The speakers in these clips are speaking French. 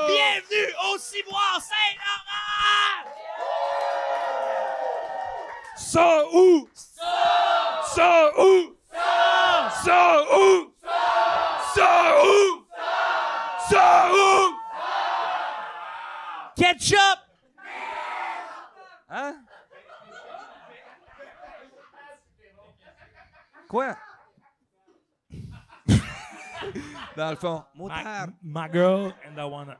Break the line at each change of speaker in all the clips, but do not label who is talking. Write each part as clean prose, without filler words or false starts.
Bienvenue au Ciboire Saint-Laurent!
Ça où? Ça où? Ça où? Ça où? Ça où?
Ketchup!
Hein? Quoi? Dans le fond. Motard.
My girl and I wanna...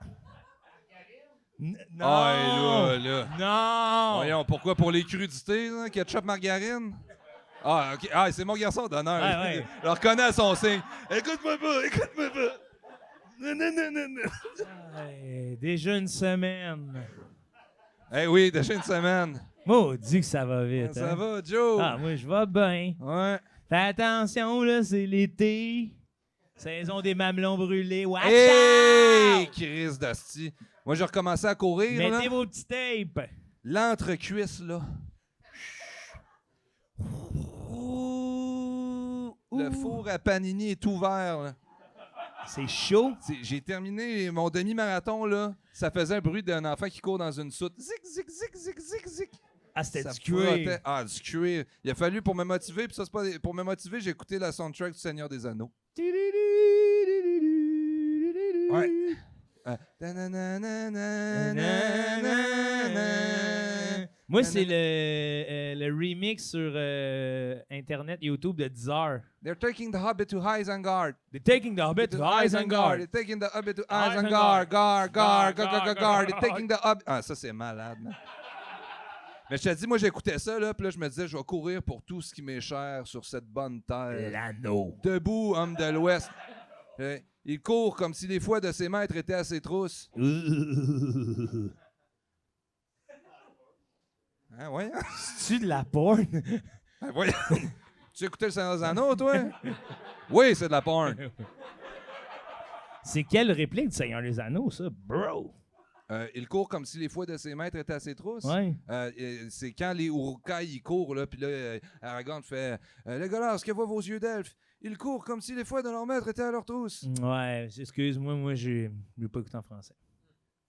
Non!
Ah, là.
Non!
Voyons, pourquoi? Pour les crudités, là? Ketchup, margarine? Ah, OK. Ah, c'est mon garçon d'honneur.
Ouais.
Je le reconnais à son signe. Écoute-moi pas. Non.
Hey, déjà une semaine.
Eh oui, déjà une semaine.
Maudit que ça va vite.
Ça
hein?
va, Joe?
Ah, moi, je vais bien.
Ouais.
Fais attention, là, c'est l'été. Saison des mamelons brûlés. Watch
Hey!
out!
Crise d'asti. Moi, j'ai recommencé à courir, là.
Mettez vos petits tapes.
L'entrecuisse, là. Le four à panini est ouvert, là.
C'est chaud.
J'ai terminé mon demi-marathon, là. Ça faisait un bruit d'un enfant qui court dans une soute. Zic.
Ah, c'était
Ça
du cuir.
frottait. Ah, du cuir. Il a fallu pour me motiver, puis ça, c'est pas... Pour me motiver, j'ai écouté la soundtrack du Seigneur des Anneaux. Ouais.
Moi, c'est le remix sur Internet, YouTube de 10 heures.
They're taking the Hobbit to Isengard.
They're taking the Hobbit to Isengard.
They're taking the Hobbit to
Isengard.
Isengard. Gar. They're taking the Hobbit... Ah, ça, c'est malade, man. Mais je te dis, moi, j'écoutais ça, là, puis là, je me disais, je vais courir pour tout ce qui m'est cher sur cette bonne terre.
L'anneau.
Debout, homme de l'Ouest. Il court comme si les fouets de ses maîtres étaient à ses trousses. Hein, voyons.
C'est-tu de la porn?
Hein, voyons. Tu écoutais le Seigneur des Anneaux, toi? Oui, c'est de la porn.
C'est quelle réplique du Seigneur des Anneaux, ça, bro?
Il court comme si les fouets de ses maîtres étaient à ses trousses.
Ouais.
C'est quand les Uruk-hai, ils courent, là, puis là, Aragorn fait les gars, que voient vos yeux d'elfe? Ils courent comme si les fouets de leurs maîtres étaient à leurs trousses.
Ouais, excuse-moi, moi, j'ai pas écouté en français.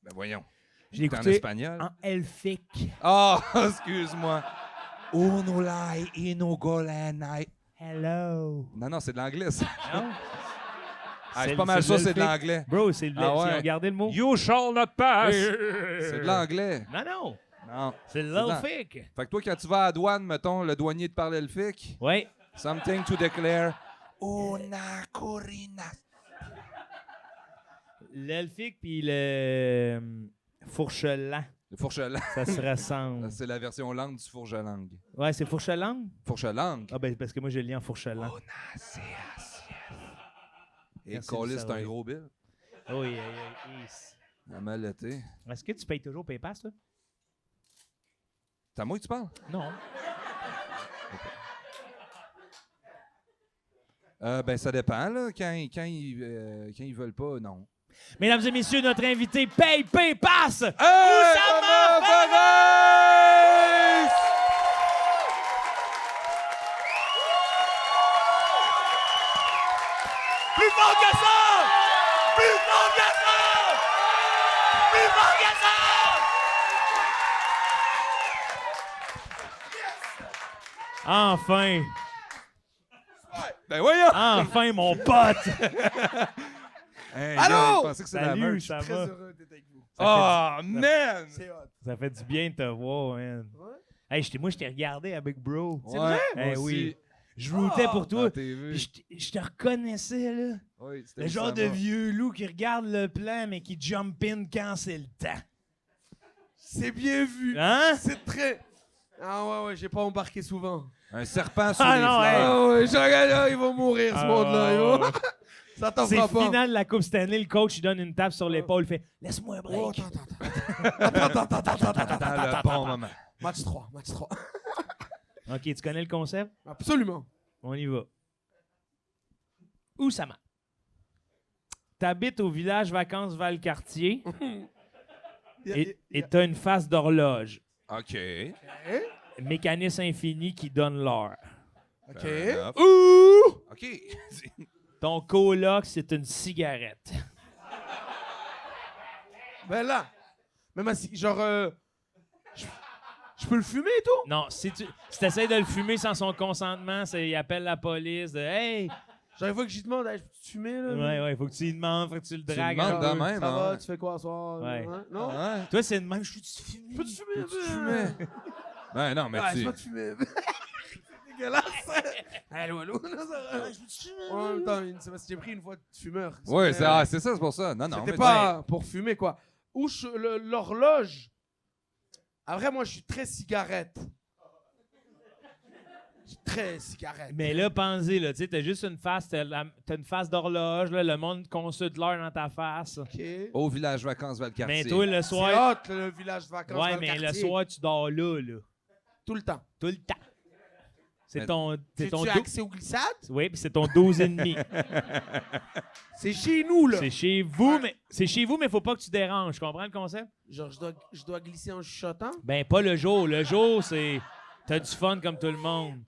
Ben voyons.
J'ai
T'es en
écouté
espagnol.
en elfique.
Ah, excuse-moi. Unulai inugolanai.
Hello.
Non, c'est de l'anglais, ça.
Non?
Ah, c'est pas mal ça, c'est de l'anglais.
Bro, c'est
Ah ouais.
regardez le mot.
You shall not pass. C'est de l'anglais.
Non.
Non.
C'est
de
l'elfique.
Fait que toi, quand tu vas à la douane, mettons, le douanier te parle elfique.
Ouais.
Something to declare. Una corina.
L'elfique puis le fourchelant,
Le fourche-langue.
ça se ressemble.
C'est la version langue du fourche-langue.
Ouais, c'est fourchelangue?
Fourche-langue.
Ah ben parce que moi je le lis en fourchelant.
Et
Merci
Collis,
de
c'est un
savoir.
gros bill.
Oh, oui.
La malleté.
Est-ce que tu payes toujours PayPass, toi?
C'est à moi que tu parles?
Non.
Ben, ça dépend, là. Quand ils veulent pas, non.
Mesdames et messieurs, notre invité paye PayPass!
Hey,
Oussama
Fares!
Plus fort que ça! Plus fort que ça! Plus fort que ça! Enfin!
Ben voyons!
Enfin, mon pote!
Hey,
Allô?
gars, je pensais que c'était la
Salut,
merch.
ça
Très
va?
heureux d'être avec vous.
Oh, man!
C'est hot.
Ça fait du bien de te voir, man.
Ouais?
Hey, moi, je t'ai regardé avec Bro.
Ouais,
vrai?
moi
Eh
aussi.
oui. Je routais pour toi.
Ah, t'es vu.
Puis je te reconnaissais, là.
Oui, c'était
Le genre de
Oussama.
vieux loup qui regarde le plan, mais qui jump in quand c'est le temps.
C'est bien vu.
Hein?
C'est très... Ah ouais, j'ai pas embarqué souvent.
Un serpent sous
Ah
les
non,
fleurs.
hey.
Ah ouais, je regarde là, ils vont mourir, ce monde-là. ils vont- Ça t'en
C'est
fera pas.
final de la Coupe Stanley. Le coach, il donne une tape sur l'épaule. Il fait « Laisse-moi un break.
Oh, attends.
Dans le bon moment.
Match 3.
OK, tu connais le concept?
Absolument.
On y va. Oussama. T'habites au village Vacances Valcartier. Et t'as une face d'horloge.
OK.
Mécanisme infini qui donne l'heure.
OK.
Fair enough.
Ouh!
OK.
Ton coloc, c'est une cigarette.
Ben là. Même si, genre. Je peux le fumer et tout?
Non, si tu essaies de le fumer sans son consentement, il appelle la police. Hey!
Genre, une fois que j'y demande, hey, je peux te fumer, là?
Ouais, faut que tu lui demandes, faut que tu le
Tu
dragues.
demandes
un peu.
de même,
Ça va,
hein?
tu fais quoi ce soir?
Ouais.
Hein? Non?
Ouais.
Toi, c'est de même, je suis fumer.
Je peux te fumer?
Tu fumais. Ben non, mais
Ouais, je
tu...
peux te fumer. C'est dégueulasse. Allô, allô? En même temps, c'est parce que j'ai pris une fois de fumeur.
Oui, c'est ça, c'est pour ça. Non, non.
C'était
mais
pas pour fumer, quoi. Ou l'horloge. Après, moi, je suis très cigarette. Je suis très cigarette.
Mais là, pensez, là, tu sais, t'as juste une face, t'as une face d'horloge, là, le monde consulte l'heure dans ta face.
OK.
Au village vacances Valcartier.
Mais toi, le
C'est
soir.
hot, le village de vacances.
Ouais,
dans le
mais le
quartier.
soir, tu dors là.
Tout le temps.
Tout le temps. C'est
Mais-
ton. C'est ton
Tu as
dou-
accès aux glissades?
Oui, puis c'est ton 12,5.
C'est chez nous, là.
C'est chez vous, mais faut pas que tu déranges. Tu comprends le concept?
Genre, je dois glisser en chuchotant.
Ben, pas le jour. Le jour, c'est. T'as du fun comme tout le monde.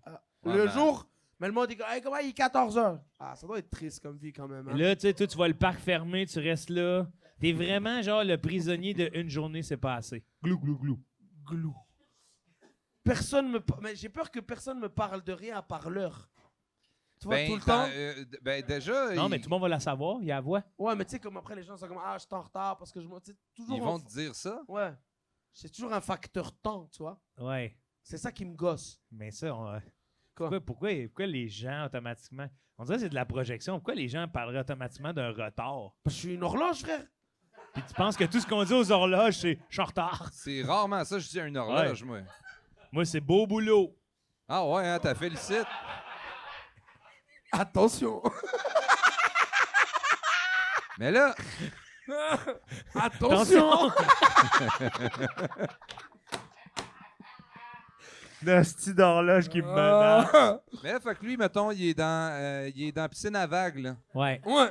Ouais,
Le
ben-
jour, mais le monde est comme, hey, comment il est 14h? Ah, ça doit être triste comme vie quand même. Hein?
Là, tu sais, toi, tu vois le parc fermé, tu restes là. T'es vraiment genre le prisonnier de une journée, c'est pas assez. Glou, glou, glou.
Glou. Mais j'ai peur que personne me parle de rien à part l'heure. Tu vois, tout le temps.
Ben déjà,
Non, mais tout le monde va la savoir, il y a la voix.
Ouais, mais tu sais, comme après, les gens sont comme, ah, je suis en retard parce que je me. Tu sais, toujours.
ils vont te dire ça.
Ouais. C'est toujours un facteur temps, tu vois.
Ouais.
C'est ça qui me gosse.
Mais ça,
Quoi?
pourquoi les gens automatiquement. On dirait que c'est de la projection. Pourquoi les gens parleraient automatiquement d'un retard?
Parce que je suis une horloge, frère.
Puis tu penses que tout ce qu'on dit aux horloges, c'est je suis en retard.
C'est rarement ça, je dis à une horloge, moi.
Moi, c'est beau boulot.
Ah ouais, hein, t'as félicite.
Attention.
Mais là,
Attention.
Le style d'horloge qui me menace.
mais là, fait que lui, mettons, il est dans la piscine à vagues, là.
Ouais.
Ouais.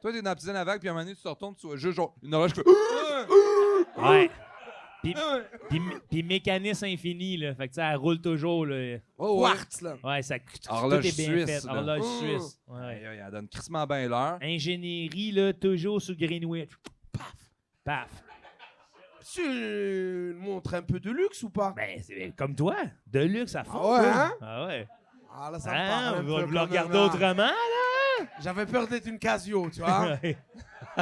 Toi, t'es dans la piscine à vagues, puis à un moment donné, tu te retournes, tu vois juste genre une horloge qui fait...
Ouais. Puis mécanisme infini, là. Fait que ça roule toujours, là.
Oh, ouais.
Quartz, là.
Ouais, ça,
Horloge
tout est bien
suisse,
fait.
là.
Horloge
Oh.
suisse.
Aïe,
Ouais.
aïe, elle donne crissement bien l'heure.
Ingénierie, là, toujours sur Greenwich. Paf. Paf.
Tu une montre un peu de luxe ou pas?
Ben, c'est comme toi. De luxe à fond.
Ah ouais,
toi.
hein?
Ah ouais.
Ah là, ça me
Ah,
parle un
on
peu
va
quand
le
même,
regarder
là.
autrement, là.
J'avais peur d'être une Casio, tu vois.
Ouais.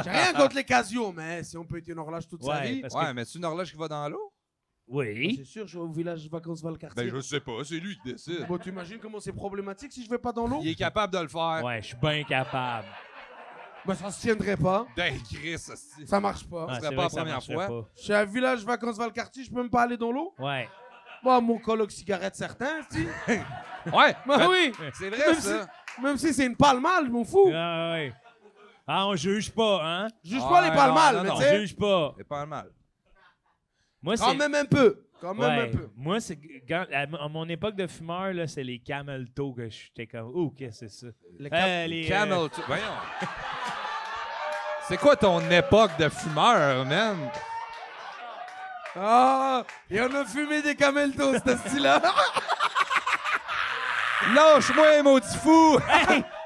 J'ai rien contre les Casio, mais si on peut être une horloge toute sa
Ouais,
vie.
parce
Ouais,
que-
mais c'est une horloge qui va dans l'eau?
Oui.
C'est sûr, je vais au village de vacances Valcartier.
Ben, je sais pas, c'est lui qui décide.
Bon, tu imagines comment c'est problématique si je vais pas dans l'eau?
Il est capable de le faire.
Ouais, je suis bien capable.
Ben, ça se tiendrait pas.
Ben, Chris, ça se
Ça marche pas.
Ah,
serait
c'est
pas
vrai
la
que ça
première
marcherait
fois.
pas.
Je suis à village vacances Valcartier, je peux même pas aller dans l'eau?
Ouais.
Moi, mon coloc cigarette certain, tu
Ouais,
Ben oui!
c'est vrai,
Même
ça.
Même si c'est une palmale, je m'en fous.
Ah ouais. Ah, on juge pas, hein?
Je juge
Ouais,
pas les palmales,
non,
mais
non,
tu
On
sais,
juge pas.
C'est pas mal.
Moi,
quand
c'est...
même un peu. Quand même
Ouais.
un peu.
Moi, c'est à mon époque de fumeur, là, c'est les Camel Toe que j'étais comme, oh, qu'est-ce que c'est ça? Les,
Camel Toe. Voyons. C'est quoi ton époque de fumeur, man?
Ah! Et on a fumé des cameltos, ce style-là.
Lâche-moi, maudit fou!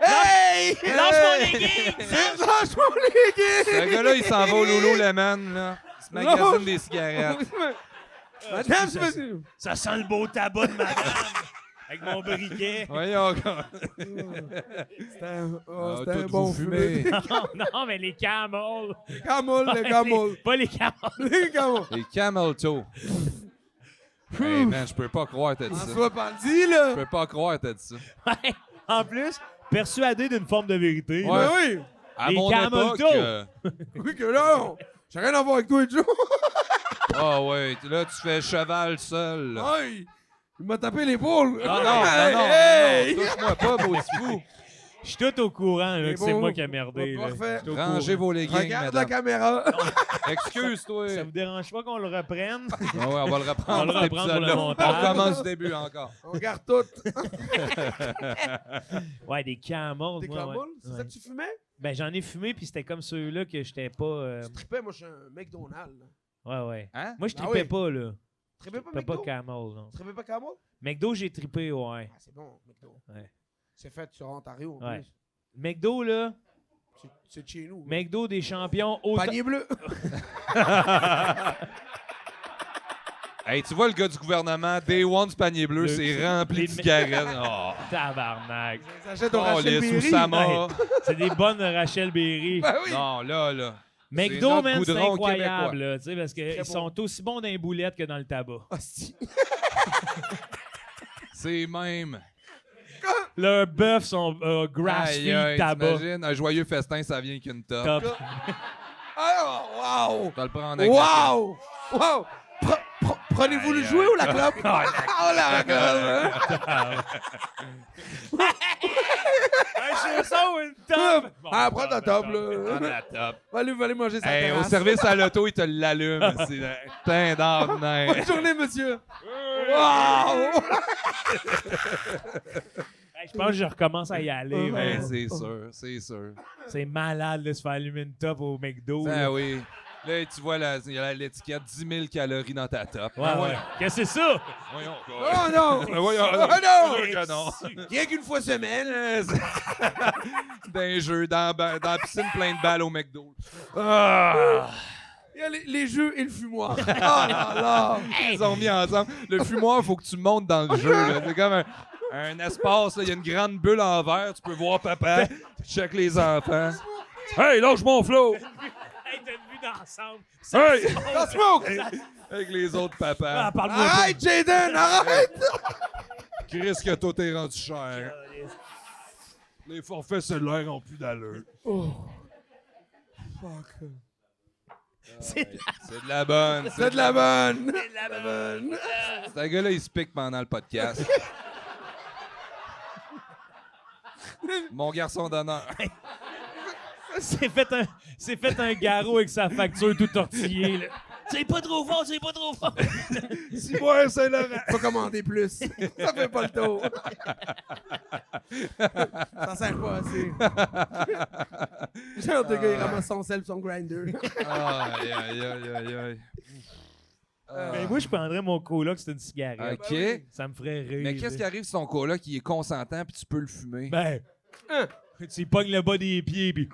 Hey!
Lâche mon legging!
Lâche-moi les gars!
Ce gars-là, il s'en va au Lululemon, là. Il se magasine des cigarettes.
Madame, c'est possible.
Ça sent le beau tabac de madame. Avec mon briquet.
Voyons encore.
C'était un,
Ah,
c'était un
tout
bon
vous fumez.
fumé.
Non, mais les Camel.
Camel, les camels.
Pas les Camel.
Les camels.
Les Camel Toe. Hey, man, je peux pas croire que t'as dit ça.
François Pandy, là.
Je peux pas croire que t'as dit ça.
Ouais. En plus, persuadé d'une forme de vérité.
Ouais.
Ben oui.
À
Les
mon
Camel
époque...
Toe.
Oui que là, j'ai rien à voir avec toi et Joe.
Ah ouais, là, tu fais cheval seul. là.
Hey! Il m'a tapé l'épaule.
Non, non, non,
Hey,
non,
hey!
non, touche-moi pas, maudit fou.
Je suis tout au courant là,
C'est
que c'est
bon.
moi qui ai merdé.
Bon,
là.
parfait.
Je suis au
Rangez
courant.
vos leggings,
Regarde la
madame.
caméra.
Excuse-toi.
Ça vous dérange pas qu'on le reprenne?
Ah ouais, on va le reprendre.
On va le
cet
reprendre pour le
épisode-là.
montage.
On recommence du début encore.
On regarde tout.
Ouais, des Camel.
Des
moi,
camels?
ouais.
C'est
Ouais.
ça que tu fumais?
Ben, j'en ai fumé, puis c'était comme ceux-là que j'étais pas...
Je trippais, moi, je suis un McDonald's. là.
Ouais.
Hein?
Moi, je
Ah
tripais
oui.
pas, là.
Trippais pas
Je tripais
McDo?
pas Camel, non.
Tu trippais pas Camel?
McDo, j'ai trippé, ouais.
Ah, c'est bon, McDo.
Ouais.
C'est fait sur Ontario, en
Ouais.
plus.
McDo, là.
C'est de chez nous.
McDo des champions. Autant...
Panier bleu.
Hey, tu vois le gars du gouvernement, Day One du panier bleu, c'est rempli de cigarettes. Oh,
Tabarnak.
Ça achète au Rachel
Calisse,
Berry.
Oussama.
C'est des bonnes Rachel Berry.
Ben oui.
Non, là.
McDo,
notre
man, c'est
goudron
incroyable,
québécois.
là, tu sais, parce qu'ils
bon.
sont aussi bons dans les boulettes que dans le tabac.
Hostie.
C'est même.
Leurs bœufs sont grass-feed tabac.
T'imagines, un joyeux festin, ça vient qu'une top.
Top.
Ah, wow!
Tu vas le prendre avec la
Wow! Wow! Prenez-vous le
Aïe,
jouet
aïe.
ou la clope? Oh la clope!
Un chausson, une top.
Ah, prends ta top,
Prends
là.
la top.
Va aller manger sa
Hey, au
terrasse.
service à l'auto, il te l'allume. C'est un teint d'ordinaire.
Bonne journée, monsieur. Wow!
Hey, je pense que je recommence à y aller.
Ben,
man.
c'est sûr.
C'est malade de se faire allumer une top au McDo.
Ben
là.
oui. Là, tu vois il y a l'étiquette 10 000 calories dans ta top.
Ouais. Qu'est-ce que c'est ça?
Voyons.
Oh non!
Voyons.
Oh non!
Que non.
Rien qu'une fois semaine.
D'un jeu, dans la piscine plein de balles au McDo.
Il y a les jeux et le fumoir. Oh là là!
Ils ont mis ensemble. Le fumoir, il faut que tu montes dans le jeu. là. C'est comme un espace. là. Il y a une grande bulle en verre. Tu peux voir papa. Tu checkes les enfants. Hey, lâche mon flow!
Hey, t'as une vue d'ensemble.
Hey!
Dans smoke!
Avec les autres papas.
Ah, parle-moi
Arrête, Jaden! Arrête!
Chris, que tout est rendu cher. Les forfaits cellulaires ont plus d'allure.
Fuck.
C'est
C'est de la bonne.
C'est de la bonne!
la bonne.
Ce gars-là, il se pique pendant le podcast. Mon garçon d'honneur.
C'est fait un garrot avec sa facture tout tortillée. Là. C'est pas trop fort.
6 mois, Saint-Laurent.
Faut commander plus. Ça fait pas le tour. Ça sert pas assez. Genre de gars, il ramasse son sel son grinder.
Aïe, aïe, aïe, aïe, aïe.
Mais moi, je prendrais mon coloc, c'est une cigarette.
OK.
Ça me ferait rire.
Mais qu'est-ce qui arrive si ton coloc qui est consentant puis tu peux le fumer?
Ben, tu pognes le bas des pieds, puis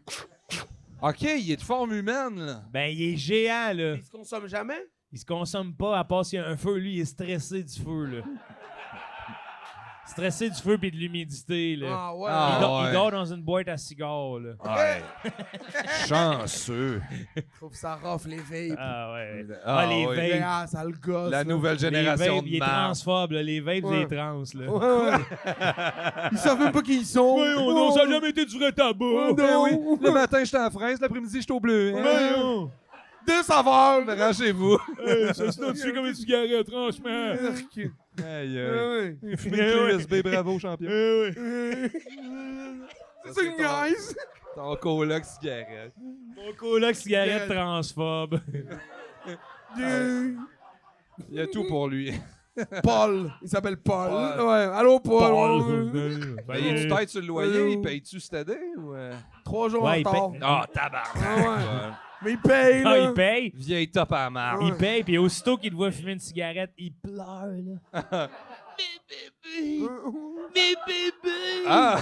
OK, il est de forme humaine, là.
ben, il est géant, là.
Il se consomme jamais?
Il se consomme pas, à part s'il y a un feu. Lui, il est stressé du feu, là. Stressé du feu puis de l'humidité, là.
Ah ouais.
Ah.
Il dort dans une boîte à cigares, là.
Ouais. Chanceux.
Je trouve ça rough, les vapes.
Ah ouais.
Ah,
les
oui.
vapes.
Ah, ça le gosse.
La
là.
nouvelle
Les
génération
vapes,
de
il est
marde.
transphobe, là. Les vapes,
Ouais.
il est trans, là.
Ouais, ouais. Ils savent même pas qui ils sont.
Voyons, ça n'a jamais été du vrai tabac.
Oh,
Ben
non.
oui. Le matin, j'étais en fraise, l'après-midi, j'étais au bleu.
Voyons.
Deux saveurs.
Arrangez-vous.
Hey, ça se note comme une cigarette, franchement.
Aïe,
Ouais, ouais.
Fumez une clé USB, bravo, champion.
C'est ça, une niaise.
Ton coloc cigarette.
Mon coloc cigarette transphobe.
Il y a tout pour lui.
Paul. Il s'appelle Paul.
Paul.
Ouais. Allô, Paul.
Paul.
Payes-tu tête sur le loyer? Il paye-tu cette année? Ou
3 jours
Ouais,
en retard.
Ah, tabarnak!
Ah ouais. Mais il paye,
Ah,
là.
il paye.
Vieille top à marre.
Il paye, puis aussitôt qu'il te voit fumer une cigarette, il pleure, là. Mes bébés!
Ah!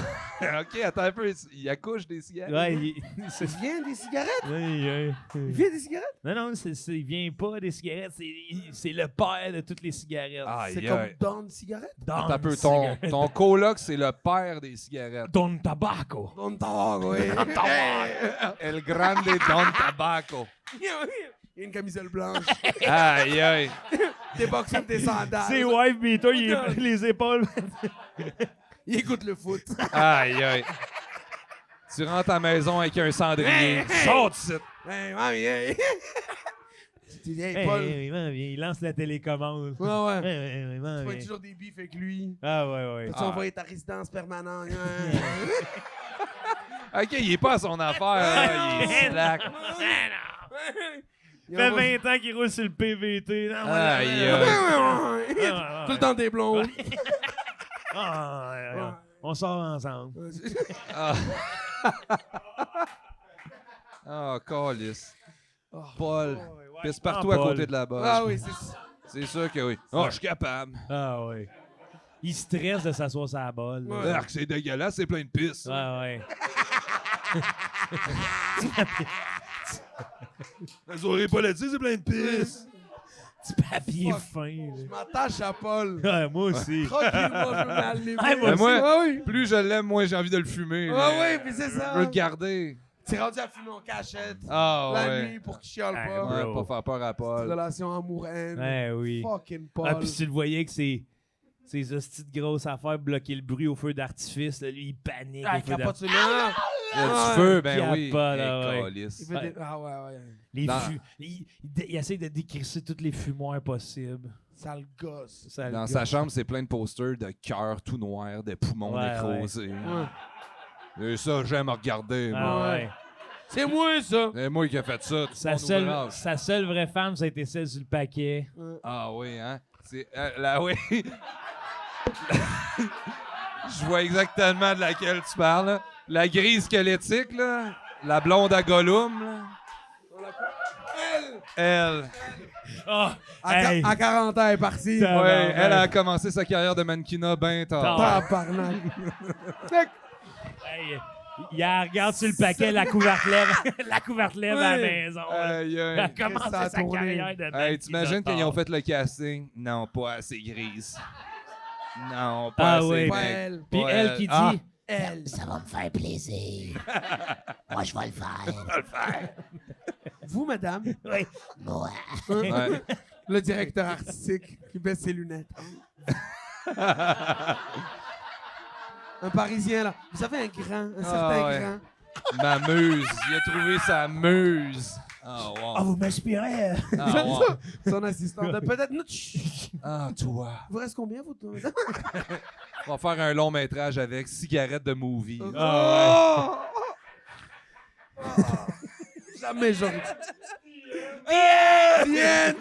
OK, attends un peu. Il accouche des cigarettes?
Ouais,
Il vient des cigarettes?
il
Il vient des cigarettes?
Non, il vient pas des cigarettes, c'est le père de toutes les cigarettes.
Aïe,
C'est
aïe.
comme Don Cigarette?
Don
Attends un peu.
cigarette.
Ton coloc, c'est le père des cigarettes.
Don Tabaco.
Don Tabaco, oui.
El Grande Don Tabaco.
Il y a une camisole blanche.
Aïe, aïe.
Des boxers, des sandales.
C'est wife beater, il est les épaules.
Il écoute le foot.
Aïe, aïe. Tu rentres à la maison avec un cendrier.
Hey, hey.
Sors d'ici.
Hey, mamie, hey. Tu dis, hey,
Hey,
Paul.
hey, il lance la télécommande.
Ouais, ouais.
Hey,
Tu vois toujours des bifs avec lui.
Ah ouais.
Peux-tu envoyer ta résidence permanente?
OK, il est pas à son affaire. là. Il est slack.
Il fait 20 ans qu'il roule sur le PVT. Non,
Aïe, aïe.
Tout le temps des blondes.
On sort ensemble.
Ah, oh, calice. Paul. pisse partout
Ah,
à côté
Paul.
de la bosse.
Ah oui, c'est ça.
C'est sûr que oui. Oh, je suis capable.
Ah ouais. Il stresse de s'asseoir sur la balle.
Ouais.
Arc, c'est dégueulasse, c'est plein de pisse.
Ouais.
La soirée pas là-dessus, c'est plein de pisse.
Petit papier
Fuck.
fin.
Je m'attache à Paul.
Ouais, moi aussi.
Tranquillement, je me mets à le lever.
Ouais, moi
Mais moi,
Ouais, oui.
plus je l'aime, moins j'ai envie de le fumer.
Ouais, oui, puis c'est ça.
Je veux le garder.
C'est rendu à fumer en cachette.
Ah
La
ouais.
nuit pour qu'il chiale
Ouais,
pas.
bro.
Ouais, pas faire peur à Paul.
Relation amour-haine.
Ouais, oui.
Fucking Paul.
Ah, puis tu le voyais que ces hosties de grosses affaires bloquer le bruit au feu d'artifice, là, lui, il panique
Ah,
au
il
feu
capote
d'artifice.
sur le
Il y a
Ouais.
du feu, ben
Capote,
oui.
là, ouais.
Calice.
Il fait des... Ah ouais, ouais.
Les
Dans-
il essaie de décrisser toutes les fumoirs possibles.
Sale gosse.
Ça, le
Dans
gars.
sa chambre, c'est plein de posters de cœurs tout noirs, de poumons
Ouais,
nécrosés.
Ouais.
Et ça, j'aime regarder, moi.
Ah,
Ouais.
ouais.
C'est moi, ça.
C'est moi qui ai fait ça. tout
Sa
mon
seule,
ouvrage.
sa seule vraie femme, ça a été celle sur le paquet.
Ah oui, hein? C'est. Là, oui. Je vois exactement de laquelle tu parles. Là. La grise squelettique, là. La blonde à Gollum, là. Elle.
Ah!
À,
Hey!
à 40 ans, elle est partie.
Ça-
Ouais,
ouais.
elle a commencé sa carrière de mannequinat bien tard.
Tabarnak.
Hey, il regarde sur le paquet la couverte lèvre, la couverte lèvre à la
Oui.
maison. là.
Aïe, aïe.
Elle a commencé
Ça a
sa
tourné.
carrière de
Hey,
mannequin
t'imagines
de
quand ils ont
tard.
fait le casting? Non, pas assez grise. Non, pas
Ah
assez.
oui.
Pas
mec.
elle.
Puis
Pas
elle qui dit,
Ah.
Elle.
Ça va me faire plaisir. Moi, je vais le faire.
Vous, madame,
oui,
Moi.
Ouais.
le directeur artistique qui baisse ses lunettes. Un Parisien, là. Vous savez, un grand, un certain
ouais.
grand.
Ma muse. Il a trouvé sa muse. Ah, wow.
vous m'inspirez.
Ah, wow.
Son assistant. Peut-être. Chut.
Ah, toi.
Vous reste combien, vous?
On va faire un long métrage avec cigarette de movie.
Oh! Jamais j'aurais dit. Bien!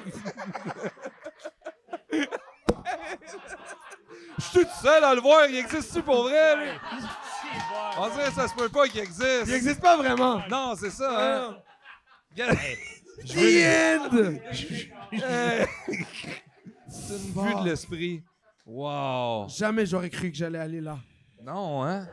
Je suis tout seul à le voir. Il existe-tu pour vrai? Lui? On dirait que ça se peut pas qu'il existe.
Il n'existe pas vraiment.
Non, c'est ça, hein? Regarde.
The end!
C'est une vue de l'esprit. Wow.
Jamais j'aurais cru que j'allais aller là.
Non, hein?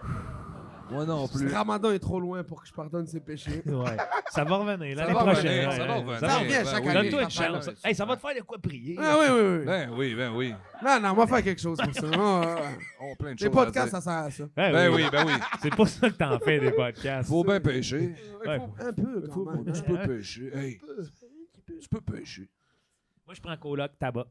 Moi non plus.
Le Ramadan est trop loin pour que je pardonne ses péchés.
Ouais. Ça va revenir l'année
va
prochaine.
revenir,
ouais,
ça va
ouais.
revenir.
Ça revient à
Ben
chaque
oui.
année.
Donne-toi une
Papa,
chance.
là.
Hey, ça va te faire de quoi prier.
Ah oui, oui, oui.
Ben oui, ben oui.
Non, on va faire quelque chose pour ça.
On a plein de
Les
choses
podcasts,
à
ça sert à ça.
dire. Ben oui.
C'est pas ça que t'en fais des podcasts.
Faut bien pêcher.
Ouais.
Un peu, quand même.
Tu peux pêcher. Hey. Tu peux pêcher.
Moi, je prends coloc tabac.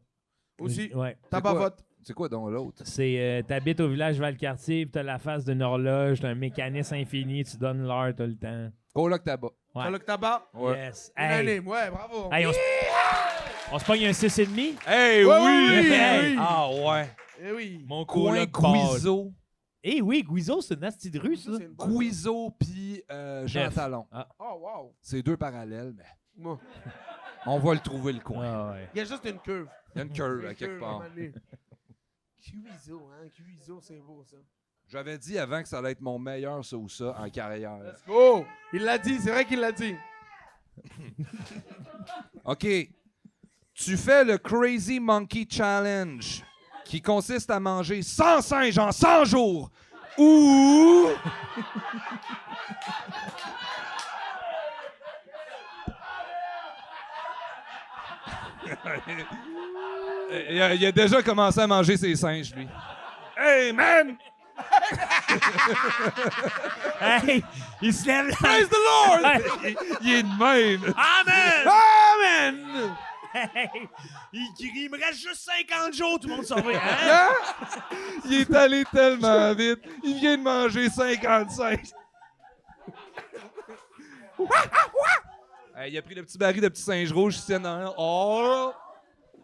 Aussi,
Ouais.
tabac vote.
C'est quoi donc l'autre?
C'est t'habites au village Valcartier, puis t'as la face d'une horloge, t'as un mécanisme infini, tu donnes l'heure tout le temps.
Coloc tabac.
Ouais.
Coloc tabac.
Ouais.
Yes.
Une
Hey,
année. Ouais, bravo.
hey, on se pogne un 6,5?
Hey,
Ouais,
oui!
oui,
Hey.
oui.
Ah ouais.
Eh oui.
Mon
Coin
coloc part.
Guizo.
Eh oui, Guizo, c'est une nasty de rue, ça.
C'est une bonne-
Guizo puis Jean
Neuf.
Talon.
Oh, wow.
C'est deux parallèles, mais
Moi.
on va le trouver le coin.
Ah ouais.
Il y a juste une curve.
Il y a une curve à quelque part.
Cuiso, hein. Cuiso, c'est beau, ça.
J'avais dit avant que ça allait être mon meilleur ça ou ça en carrière.
Let's go. Il l'a dit, c'est vrai qu'il l'a dit.
OK. Tu fais le Crazy Monkey Challenge qui consiste à manger 100 singes en 100 jours ou... il a déjà commencé à manger ses singes, lui. Hey, man!
Hey, il se lève là.
Praise the Lord!
Il est de même.
Amen!
Amen!
Hey, il crie, il me reste juste 50 jours, tout le monde s'en va. Hein?
Il est allé tellement vite. Il vient de manger 55. Il a pris le petit baril de petits singes rouges ici dans oh.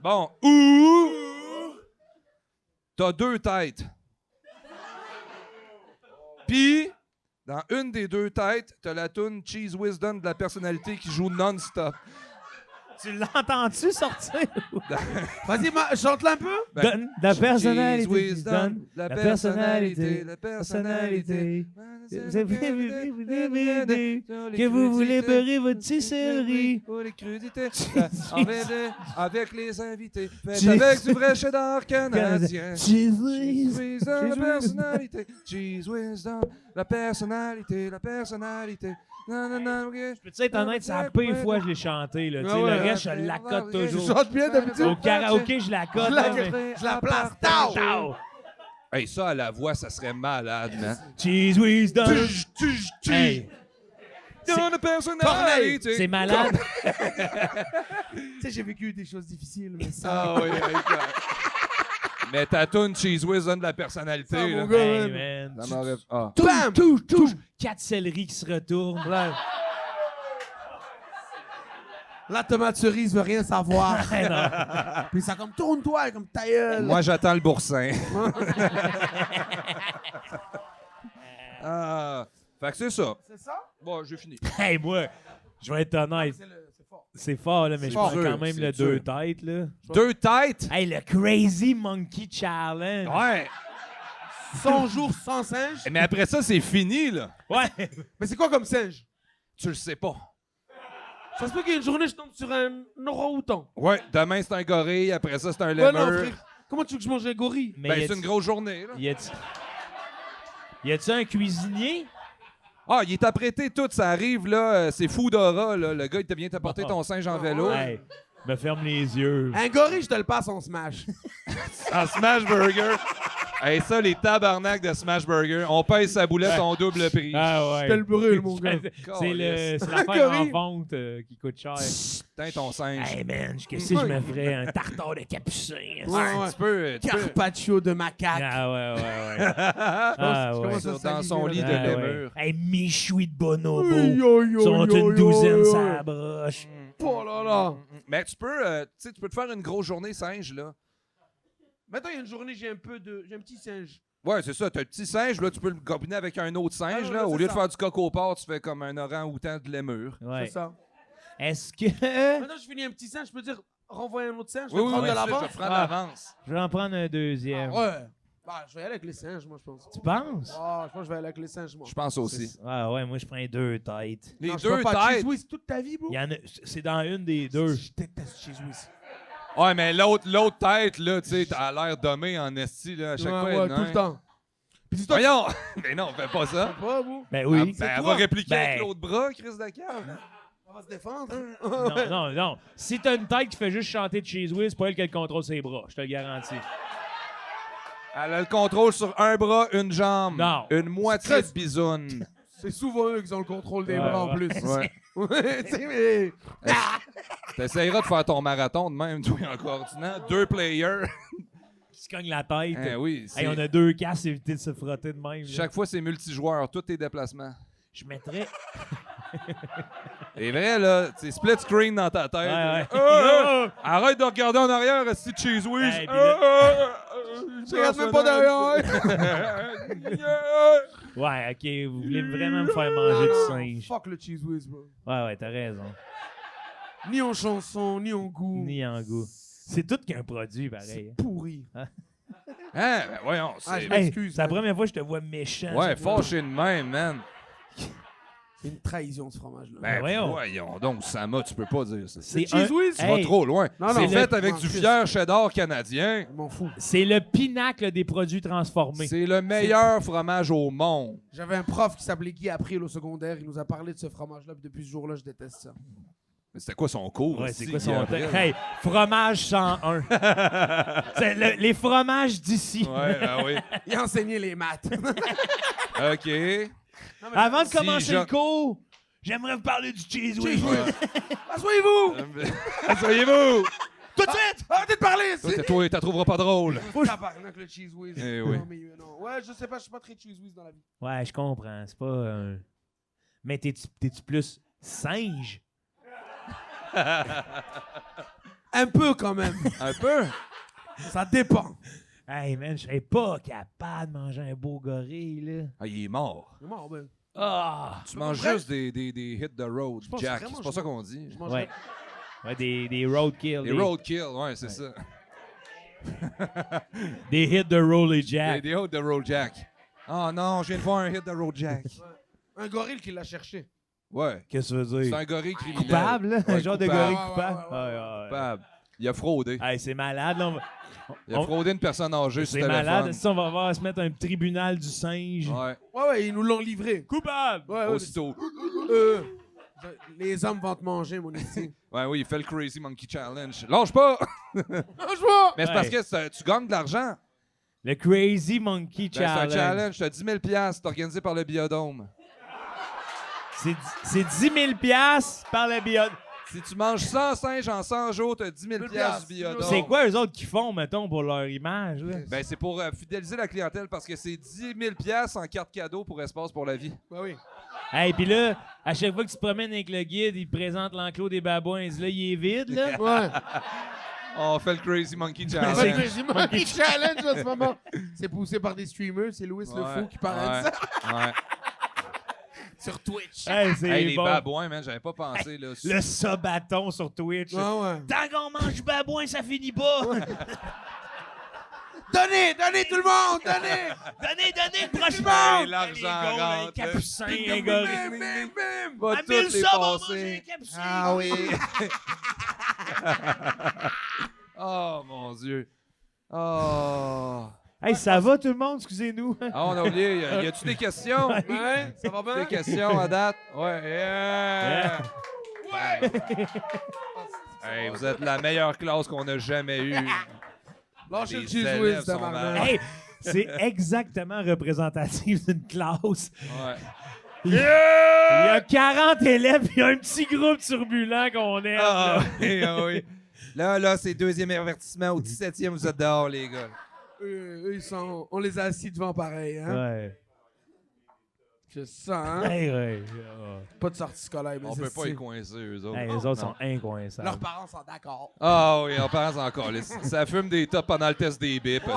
Bon. Ou t'as deux têtes. Puis, dans une des deux têtes, t'as la toune Cheese Wisdom de la personnalité qui joue non-stop.
Tu l'entends-tu sortir?
Vas-y, chante-la un peu.
Donne la personnalité.
Cheese Wisdom,
Donne
la personnalité, la personnalité.
personnalité. Que vous voulez beurrer votre petite céleri.
Pour les crudités. Avec les invités. Faites avec du vrai cheddar canadien.
Cheese
Whiz dans la personnalité. Cheese whiz dans la personnalité. La personnalité. Non, non, non, ok.
Je peux être honnête, c'est la pire fois que je l'ai chanté. Là. Tu sais,
Ah ouais,
le reste, je la cote
Je
toujours.
chante bien d'habitude.
Au karaoké, je la cote. là, mais-
Je la place. Tao!
Ciao.
Hey, ça, à la voix, ça serait malade, man.
Cheese whiz dans... Hey,
Dans la personnalité.
c'est malade.
Tu sais, j'ai vécu des choses difficiles, mais ça.
Ah oui, mais ta toune Cheese Whiz donne de la personnalité.
Ah,
là.
mon gars.
Hey, man.
Ça m'aurait... Ah.
Bam!
Touche. 4 céleris qui se retournent.
La tomate cerise veut rien savoir.
Hey, non.
Puis ça comme tourne-toi, comme ta gueule.
Moi, j'attends le boursin. Ah. Fait que c'est ça.
C'est ça?
Bon, j'ai fini.
Hey, moi, je vais être honnête.
C'est fort.
C'est fort, là, mais je
fort.
prends quand même
C'est
le
dur.
2 têtes, là.
2 têtes?
Hey, le Crazy Monkey Challenge.
Ouais.
100 jours sans singe.
Mais après ça, c'est fini, là.
Ouais.
Mais c'est quoi comme singe?
Tu le sais pas.
Ça se peut qu'une journée, je tombe sur un orang-outan.
Ouais, demain, c'est un gorille. Après ça, c'est un
Ouais, non,
lémur.
frère. Comment tu veux que je mange un gorille?
Mais
Ben,
y
c'est une grosse journée, là.
y a-tu un cuisinier?
Ah, il est apprêté tout. Ça arrive, là. C'est Foodora, là. Le gars, il te vient t'apporter ton singe en vélo.
Hey, me ferme les yeux.
Un gorille, je te le passe en smash.
En Smash Burger. Hey, ça, les tabarnaks de Smash Burger. On paye sa boulette, on double prix.
Ah ouais.
Je te le brûle, mon gars.
C'est l'affaire en
Gorille.
vente qui coûte cher.
Tiens ton singe.
Hey man, qu'est-ce que je me ferais? Un tartare de capucin.
Ouais.
Tu peux...
Carpaccio de macaque.
Ah ouais. Ah ouais.
commence à
Dans son lit de
saliver,
Ah,
lémur.
ouais. Hey, Michoui de bonobo.
Aïe, aïe,
Sont
aïe,
une
aïe,
douzaine,
aïe,
ça
aïe.
broche.
Oh là là.
Mais tu peux te faire une grosse journée singe, là.
Maintenant, il y a une journée, j'ai un petit singe.
Ouais, c'est ça. T'as un petit singe, là, tu peux le combiner avec un autre singe,
Ah,
là.
ouais,
Au
c'est
lieu de
ça.
faire du coq au porc, tu fais comme un orang-outan de lémur.
Ouais.
C'est ça.
Est-ce que.
Maintenant, je finis un petit singe, je peux dire, renvoyer un autre singe, je
Oui,
vais
oui,
prendre
oui,
de
je
l'avance.
vais te prendre l'avance.
Je vais en prendre un deuxième.
Ouais. Bah, je vais y aller avec les singes, moi, je pense.
Tu penses?
Ah, je pense que je vais aller avec les singes, moi.
Je pense aussi.
Ah ouais, moi je prends 2 têtes.
Les
Non, je veux
deux
pas
têtes.
Cheese Whiz toute ta vie, bro.
Il y en a, c'est dans une des deux.
Je déteste Cheese Whiz.
Ouais, mais l'autre tête, là, tu sais, t'as l'air dommé en esti, là, à chaque fois.
Ouais,
non,
tout le temps. Puis dis-toi,
Voyons! Mais non, fais pas ça.
pas, bro.
Ben
Ah,
oui.
ben, elle
toi.
va répliquer
Ben.
avec l'autre bras, Chris de cave.
On va se défendre.
Non. Si t'as une tête qui fait juste chanter de Cheese Whiz, c'est pas elle qui a le contrôle ses bras, je te le garantis.
Elle a le contrôle sur un bras, une jambe.
Non.
Une moitié de bisoune.
C'est souvent eux qui ont le contrôle des
Ouais,
bras en
ouais.
plus.
Ouais.
Ouais, tu sais, mais.
T'essayeras de faire ton marathon de même, toi, en coordinant. 2 players.
Qui se cogne la tête.
Eh oui, c'est-
Hey, on a 2 casses, éviter de se frotter de même. là.
Chaque fois, c'est multijoueur, tous tes déplacements.
Je mettrais.
C'est vrai, là, c'est split screen dans ta tête.
Ouais.
Ah! Arrête de regarder en arrière, c'est Cheese Whiz.
Hey, puis
Je regarde même pas derrière.
Ouais, ok, vous voulez vraiment me faire manger du singe.
Fuck le Cheese Whiz, bro.
Ouais, t'as raison.
Ni en chanson, ni en goût.
Ni en goût. C'est tout qu'un produit, pareil.
Pourri.
Hein? Ben voyons, c'est...
Ah, je
Hey,
m'excuse,
c'est la
man.
première fois que je te vois méchant.
Ouais, fâché de même, man.
C'est une trahison, ce fromage-là.
Ben
voyons.
voyons donc, Sama, tu peux pas dire ça.
C'est
Cheese Whiz?
Tu vas trop loin.
Non,
C'est
non.
fait
le-
avec
non,
du
Chris.
fier cheddar canadien.
Je m'en fous.
C'est le pinacle des produits transformés.
C'est le meilleur fromage au monde.
J'avais un prof qui s'appelait Guy April au secondaire. Il nous a parlé de ce fromage-là. Puis depuis ce jour-là, je déteste ça.
Mais c'était quoi son cours?
Ouais,
aussi,
c'est quoi
Guy
son
Avril?
Hey, fromage 101. C'est les fromages d'ici.
Ouais, ben oui.
Il enseignait les maths.
OK.
Avant de
Si
commencer
je-
le cours, j'aimerais vous parler du cheese whiz.
Asseyez-vous!
Asseyez-vous!
Tout de suite! Arrêtez de parler!
Toi, toi, t'as trouveras pas drôle.
Tabarnak, le cheese whiz.
Eh oui.
Non, mais non. Ouais, je sais pas, je suis pas très cheese whiz dans la vie.
Ouais, je comprends. C'est pas un. Mais t'es-tu plus singe?
Un peu quand même.
Un peu?
Ça dépend.
Hey man, je serais pas capable de manger un beau gorille, là.
Ah, il est mort.
Je suis mort, ben.
Ah!
Tu manges
vrai?
juste des hit the road,
pense
Jack.
vraiment
C'est pas
je
ça qu'on dit.
Je mange
Ouais. Ouais, des roadkill.
Des roadkill, ouais, c'est ça.
Des hits de Rolly Jack.
Des hit the road Jack. Oh non, je viens de voir un hit de Road Jack.
Un gorille qui l'a cherché.
Ouais.
Qu'est-ce que tu veux
C'est
dire?
un gorille criminel.
Coupable, là? Un
Ouais,
genre de
coupable.
gorille
Ouais,
coupable?
ouais, ouais,
Coupable. Il a fraudé.
Hey, c'est malade, là.
Il a fraudé une personne âgée sur
C'est
téléphone.
malade. Si on va voir se mettre un tribunal du singe.
Ouais.
Ouais, ils nous l'ont livré.
Coupable!
Ouais,
Aussitôt.
Les hommes vont te manger, mon ici.
Ouais, oui, il fait le Crazy Monkey Challenge. Lâche pas!
Franchement!
Mais c'est parce que tu gagnes de l'argent.
Le Crazy Monkey
Ben, c'est un
Challenge.
challenge. T'as 10 000 c'est organisé par le Biodôme.
C'est 10 000 par le bio.
Si tu manges 100 singes en 100 jours, t'as 10 000 du Biodôme.
C'est quoi eux autres qui font, mettons, pour leur image? Là?
Ben, c'est pour fidéliser la clientèle parce que c'est 10 000 en carte cadeau pour Espace pour la vie.
Ben oui.
Hey, puis là, à chaque fois que tu te promènes avec le guide, il te présente l'enclos des babouins. Il dit là, il est vide, là.
Ouais.
On fait le Crazy Monkey
C'est
Challenge.
le Crazy Monkey Challenge en ce moment. C'est poussé par des streamers. C'est Louis le Fou qui parle de ça.
Ouais.
Sur Twitch.
Hey, c'est
Hey, les
bon.
babouins, man, j'avais pas pensé. Là.
Le sabaton sur Twitch.
Ouais, ouais.
Tant qu'on mange babouin, ça finit pas.
Donnez tout le monde, donnez!
Donnez le prochain.
Hey, l'argent rentre.
Un capucin, un gorille.
Bim, bim, bim!
Va
À
toutes
1000
les
subs, on va manger
passer.
un capucin.
Ah oui. Oh, mon Dieu. Oh.
Hey, ça va tout le monde? Excusez-nous.
Ah, on a oublié. Y a-tu des questions?
Ouais, ça va bien?
Des questions à date? Ouais. Yeah. Hey, vous êtes la meilleure classe qu'on a jamais eue.
Lâchez le
Les
cheese
élèves
whiz,
sont
tabarnak.
Hey, c'est exactement représentatif d'une classe.
Ouais.
Il y a 40 élèves et un petit groupe turbulent qu'on aime.
Ah,
là.
oui, ah oui. Là, c'est deuxième avertissement. Au 17e, vous êtes dehors, les gars.
Eux, ils sont... On les a assis devant pareil, hein?
Ouais.
Je sens, hein?
Hey, ouais.
Pas de sortie scolaire, mais
On
c'est
peut pas
stylé.
y coincer, eux autres.
Hey, les autres sont incoinçables.
Leurs parents sont d'accord.
Ah oui, on pense encore. Ça fume des tops pendant le test des bips.
Ouais.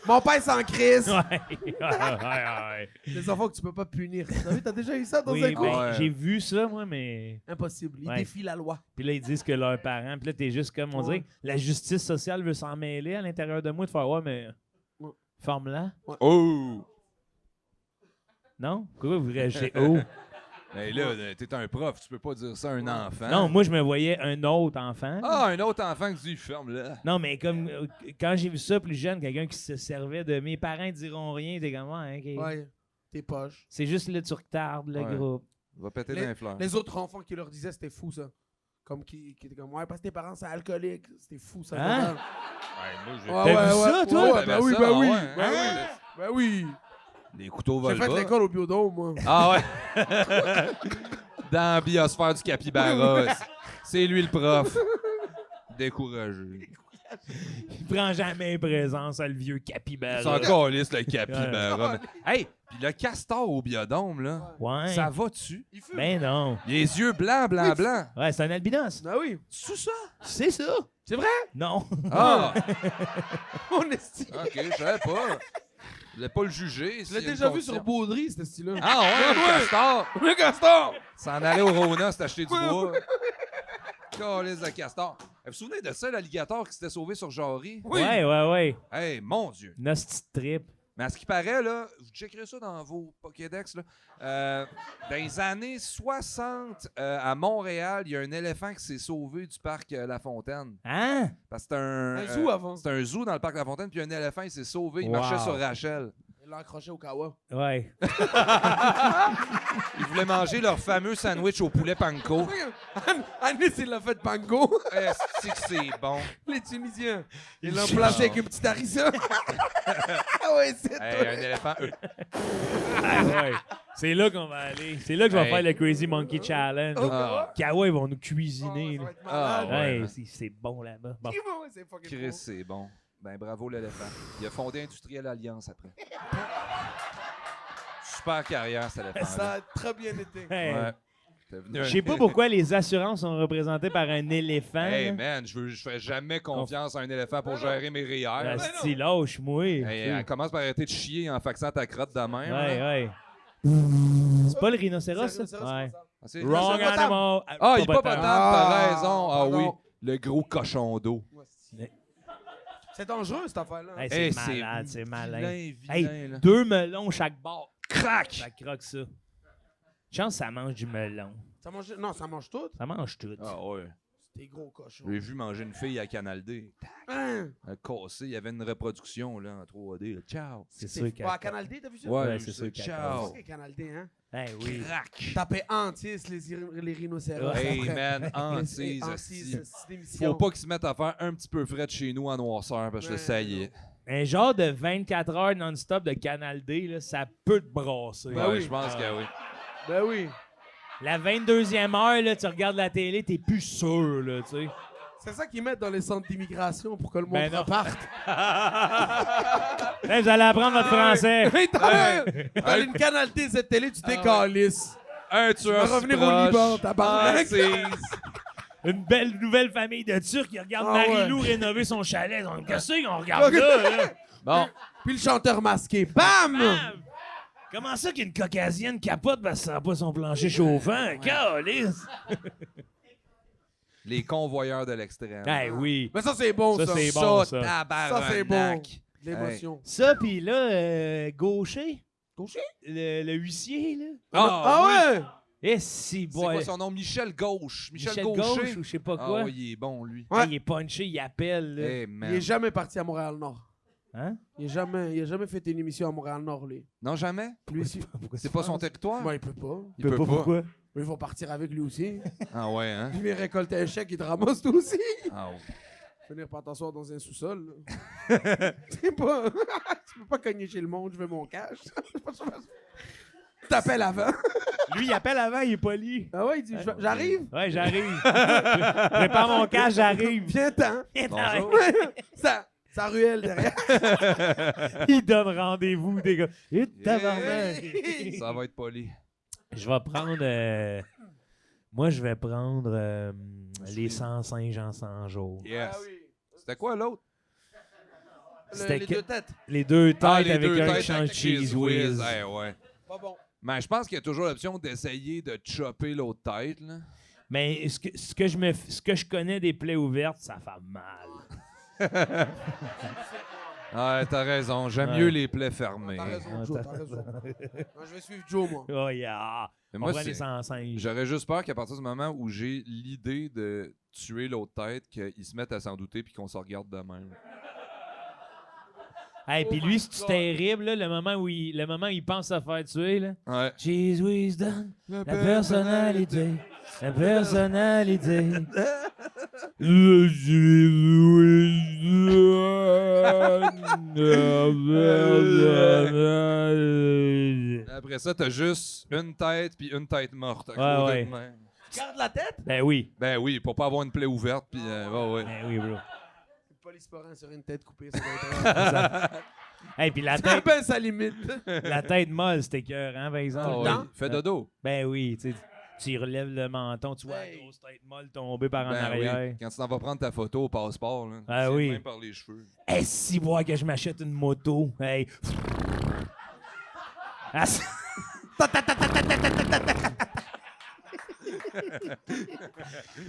Mon père s'en crisse.
Ouais. Ouais.
Les enfants que tu peux pas punir. T'as déjà eu ça dans
Oui,
un cours?
ben,
Ouais.
j'ai vu ça, moi, mais...
Impossible. Ils
Ouais.
défient la loi.
Puis là, ils disent que leurs parents... Puis là, t'es juste comme, on
Ouais.
dirait, la justice sociale veut s'en mêler à l'intérieur de moi, de faire, ouais, mais...
Ouais.
Forme-la.
Oh!
Non? Pourquoi vous réagissez? Oh!
Mais là, t'es un prof, tu peux pas dire ça à un enfant.
Non, moi, je me voyais un autre enfant.
Ah, un autre enfant qui dit ferme là.
Non, mais comme quand j'ai vu ça plus jeune, quelqu'un qui se servait de mes parents diront rien, t'es comme ouais, ok.
Ouais. T'es poche.
C'est juste là tu retardes le
Ouais.
groupe.
Va péter dans les fleurs.
Les autres enfants qui leur disaient, c'était fou, ça. Comme qui étaient comme, ouais, parce que tes parents, c'est alcoolique. C'était fou, ça.
Hein?
Ouais, moi, j'ai
T'as vu ça, toi?
Ouais, ben oui,
ça,
ben oui.
ouais.
Ben oui.
Hein?
Ben oui.
Les couteaux
J'ai
volent
fait
bas.
l'école au biodôme, moi.
Ah ouais. Dans la biosphère du capybara. C'est lui le prof. Découragé.
Il prend jamais présence à le vieux
C'est
capybara.
encore lisse le capybara. Hey, puis le castor au biodôme, là,
Ouais.
ça va-tu?
Il fume.
Ben non.
Les yeux blancs.
Ouais, c'est un albinos.
Ah oui.
C'est ça?
C'est ça.
C'est vrai?
Non.
Ah!
On estime.
OK, je savais pas. Je voulais pas le juger.
Je l'ai déjà vu sur Baudry, ce style-là.
Ah ouais, le castor!
Le castor!
S'en allait au Rona, s'acheter du bois. Calice de castor. Vous vous souvenez de ça, l'alligator qui s'était sauvé sur Jarry?
Oui.
Ouais.
Hey, mon Dieu.
Notre petite trip.
Mais à ce qui paraît, là, vous checkerez ça dans vos Pokédex, là. Dans les années 60, à Montréal, il y a un éléphant qui s'est sauvé du parc La Fontaine.
Hein?
Parce que c'était
Un zoo avant.
c'était un zoo dans le parc La Fontaine, puis un éléphant, il s'est sauvé, il
Wow.
marchait sur Rachel.
Il l'a accroché au kawa.
Ouais.
Ils voulaient manger leur fameux sandwich au poulet panko.
Anis, il l'a fait pango.
Est-ce que c'est bon?
Les Tunisiens. Ils l'ont placé avec une petite harissa. Ah ouais, c'est
Hey,
toi.
un éléphant.
Ouais. C'est là qu'on va aller. C'est là que je vais
Hey.
faire le Crazy Monkey Challenge.
Ah.
Kawa, ils vont nous
Oh,
cuisiner.
ça va
là.
être malade.
Ah, ouais.
Hey, c'est bon là-bas. Bon.
Ouais, c'est fucking
Chris,
cool.
c'est bon. Ben bravo l'éléphant. Il a fondé Industriel Alliance après. Super carrière, cet éléphant.
Ça a très bien été.
Hey.
Ouais. T'es venu un-
Je sais pas pourquoi les assurances sont représentées par un éléphant.
Hey
là.
man, je fais jamais confiance à un éléphant pour gérer mes REER.
Asti, lâche-moi.
Hey, elle commence par arrêter de chier en faxant ta crotte de même. là.
Ouais. C'est pas le rhinocéros,
C'est
ça?
un rhinocéros,
Ouais.
c'est ça.
Ah, c'est-
Wrong
hippopotame.
animal.
Ah, hippopotame, t'as
Ah,
raison. Ah
pardon.
oui, le gros cochon d'eau.
Ouais, c'est- C'est dangereux, cette affaire-là.
Hey,
Hey,
c'est malade, c'est malin.
Vilain,
Hey,
là.
2 melons chaque bord.
Crac!
Ça croque ça. Chance, ça mange du melon.
Ça mange... Non, ça mange tout.
Ça mange tout.
Ah ouais.
C'est des gros cochons.
J'ai vu manger une fille à Canal D.
Hein?
Elle a cassé. Il y avait une reproduction là, en 3D. Là. Ciao!
C'est sûr que.
À Canal D, t'as vu ça?
Ouais, c'est sûr qu'elle
Ciao!
C'est Canal D, hein?
Hey, oui.
Crac!
Taper Antis, les rhinocéros.
Hey
après.
man, Antise,
Antis,
asti.
c'est d'émission.
Faut pas qu'ils se mettent à faire un petit peu frais de chez nous en noirceur parce que
Ouais,
ça y est.
Un genre de 24 heures non-stop de Canal D, là, ça peut te brasser.
Ben
Ouais,
oui.
je pense que oui.
Ben oui.
La 22e heure, là, tu regardes la télé, t'es plus sûr, là, tu sais.
C'est ça qu'ils mettent dans les centres d'immigration pour que le monde
Ben non.
reparte.
Hey, vous allez apprendre votre français.
Hey, t'as une Canal D, cette télé, tu décalisses.
Un tueur
vas revenir au
proche.
Liban, tabarnak.
Antise.
Une belle nouvelle famille de Turcs qui regarde
Ah
Marie-Lou rénover son chalet. Donc, qu'est-ce qu'on regarde là?
Bon,
Puis le chanteur masqué, bam!
Bam! Comment ça qu'une caucasienne capote parce que ça n'a pas son plancher chauffant? Calisse!
les convoyeurs de l'extrême.
Hey, oui.
Mais ça, c'est bon,
Ça,
ça.
c'est bon, ça.
Ça, c'est bon. L'émotion.
Ça, pis là, Gaucher,
Gaucher?
le huissier, là.
Ah ouais?
Eh, si,
C'est
boy.
quoi son nom? Michel Gauche.
Michel
Gaucher.
Gauche ou je sais pas
Ah
quoi.
ouais, il est bon, lui.
Ouais.
Hey, il est punché, il appelle, là.
Hey,
Il
man.
est jamais parti à Montréal-Nord.
Hein?
Il a jamais fait une émission à Montréal-Nord, lui.
Non, jamais?
Lui aussi.
C'est pas son territoire?
Ouais, il peut pas.
Il peut pas.
Pourquoi?
Mais il va partir avec lui aussi.
Ah ouais, hein?
Il vient récolter un chèque, il te ramasse toi aussi.
Ah ouais.
Finir par t'asseoir dans un sous-sol. là. C'est pas... tu peux pas cogner chez le monde, je veux mon cash. T'appelles avant.
Lui, il appelle avant, il est poli.
Ah ouais, il dit, j'arrive.
Ouais, j'arrive. Prépare mon cash, j'arrive.
Viens-t'en.
Bonjour.
Ça ruelle derrière.
Il donne rendez-vous, des gars. Et tabarnak.
Ça va être poli.
Je vais prendre... moi, je vais prendre les 105 Jean 100 jours.
Yes.
Ah oui.
C'était quoi l'autre?
C'était
Les
que-
deux têtes.
Les deux têtes
Ah, les
avec
deux
un
têtes
qui change
avec
cheese whiz.
Ouais, ouais.
Pas bon.
Mais je pense qu'il y a toujours l'option d'essayer de chopper l'autre tête, là.
Mais ce que je connais des plaies ouvertes, ça fait mal.
Ouais, t'as raison. J'aime
Ouais.
mieux les plaies fermées.
T'as raison,
Ah,
Joe,
t'as-
t'as raison. Non, je vais suivre Joe, moi.
Oh yeah!
Mais
On
moi,
prend les
c'est-
105.
J'aurais juste peur qu'à partir du moment où j'ai l'idée de tuer l'autre tête, qu'ils se mettent à s'en douter puis qu'on se regarde de même.
Hey, puis
Oh
lui,
my
c'est
God.
terrible, là, le moment où il pense se faire tuer, là.
Ouais.
Cheese whiz donne la personnalité. La personnalité. Le cheese whiz donne la personnalité.
Après ça, t'as juste une tête puis une tête morte. à
Ouais,
côté
ouais.
de même.
Garde la tête.
Ben oui.
Ben oui, pour pas avoir une plaie ouverte puis ouais, ouais.
Ben oui, bro.
Polysporin sur une tête coupée, ça doit être...
Hey, puis la
Ça
tête,
ben sa limite.
la tête molle, c'était cœur, hein, par exemple.
Ah
le
ouais.
temps?
Fais dodo.
Ben oui, tu sais, tu relèves le menton, tu vois la
Hey.
grosse tête molle tomber par en
Ben
arrière.
oui. Quand tu t'en vas prendre ta photo au passeport, là,
Ah
tu tiens
oui.
même par les cheveux.
Hey, si moi que je m'achète une moto, hey. Ah, c'est-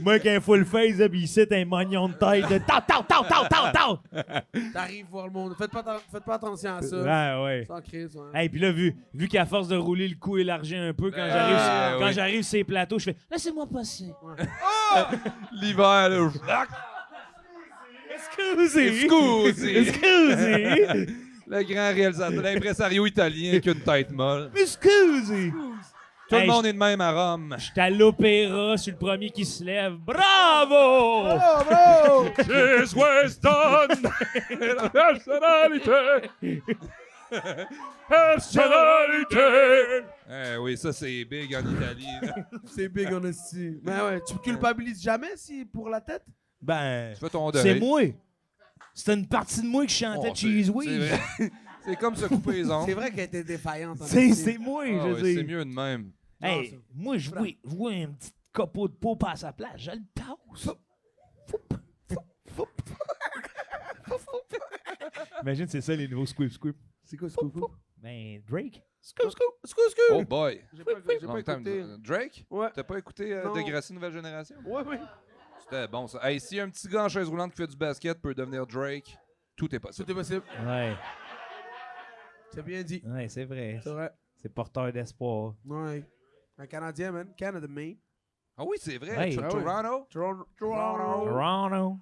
Moi qui ai un full face, là, pis ici, t'as un mognon de tête de tau.
T'arrives voir le monde. Faites pas attention à ça.
Ouais, ouais.
Sans crise, ouais.
Hey, puis là, vu qu'à force de rouler le cou élargi un peu, quand
Ben,
j'arrive
oui.
j'arrive sur ces plateaux, je fais « Laissez-moi passer.
L'hiver, là.
Excusez!
Excusez.
Excusez!
Le grand réalisateur, l'impresario italien qui a une tête molle.
Excusez!
Tout
Hey,
le monde est de même à Rome.
J'étais à l'opéra, je suis le premier qui se lève. Bravo!
Oh, bro!
Cheers Weston! La personnalité! Personnalité! Eh oui, ça c'est big en Italie. là.
C'est big en esti. Mais ouais, tu culpabilises jamais si pour la tête?
Ben,
Tu fais ton deuil.
c'est moi. C'était une partie de moi qui chantait
Oh,
Cheese
c'est
Whiz.
vrai. C'est comme se couper les ongles.
C'est vrai qu'elle était défaillante. en
C'est
esti.
moi,
Ah
je
ouais,
sais.
c'est mieux de même.
Hey,
Non, ça.
moi, je vois un petit copeau de peau pas à sa place. Je le tasse. Imagine, c'est ça les nouveaux Squib Squib.
C'est quoi ce coucou?
Ben, Drake.
Scoop.
Oh boy.
J'ai pas
Long time.
écouté.
Drake?
Ouais.
T'as pas écouté
Non.
Degrassi Nouvelle Génération?
Ouais, oui.
C'était bon ça. Hey, si un petit gars en chaise roulante qui fait du basket peut devenir Drake, tout est possible.
Tout est possible.
Ouais,
C'est bien dit.
ouais, c'est vrai.
C'est vrai.
C'est porteur d'espoir.
Ouais. Un Canadien, man. Canada, man.
Ah oui, c'est vrai.
Ouais.
Toronto.
Toronto.
Toronto.
Toronto.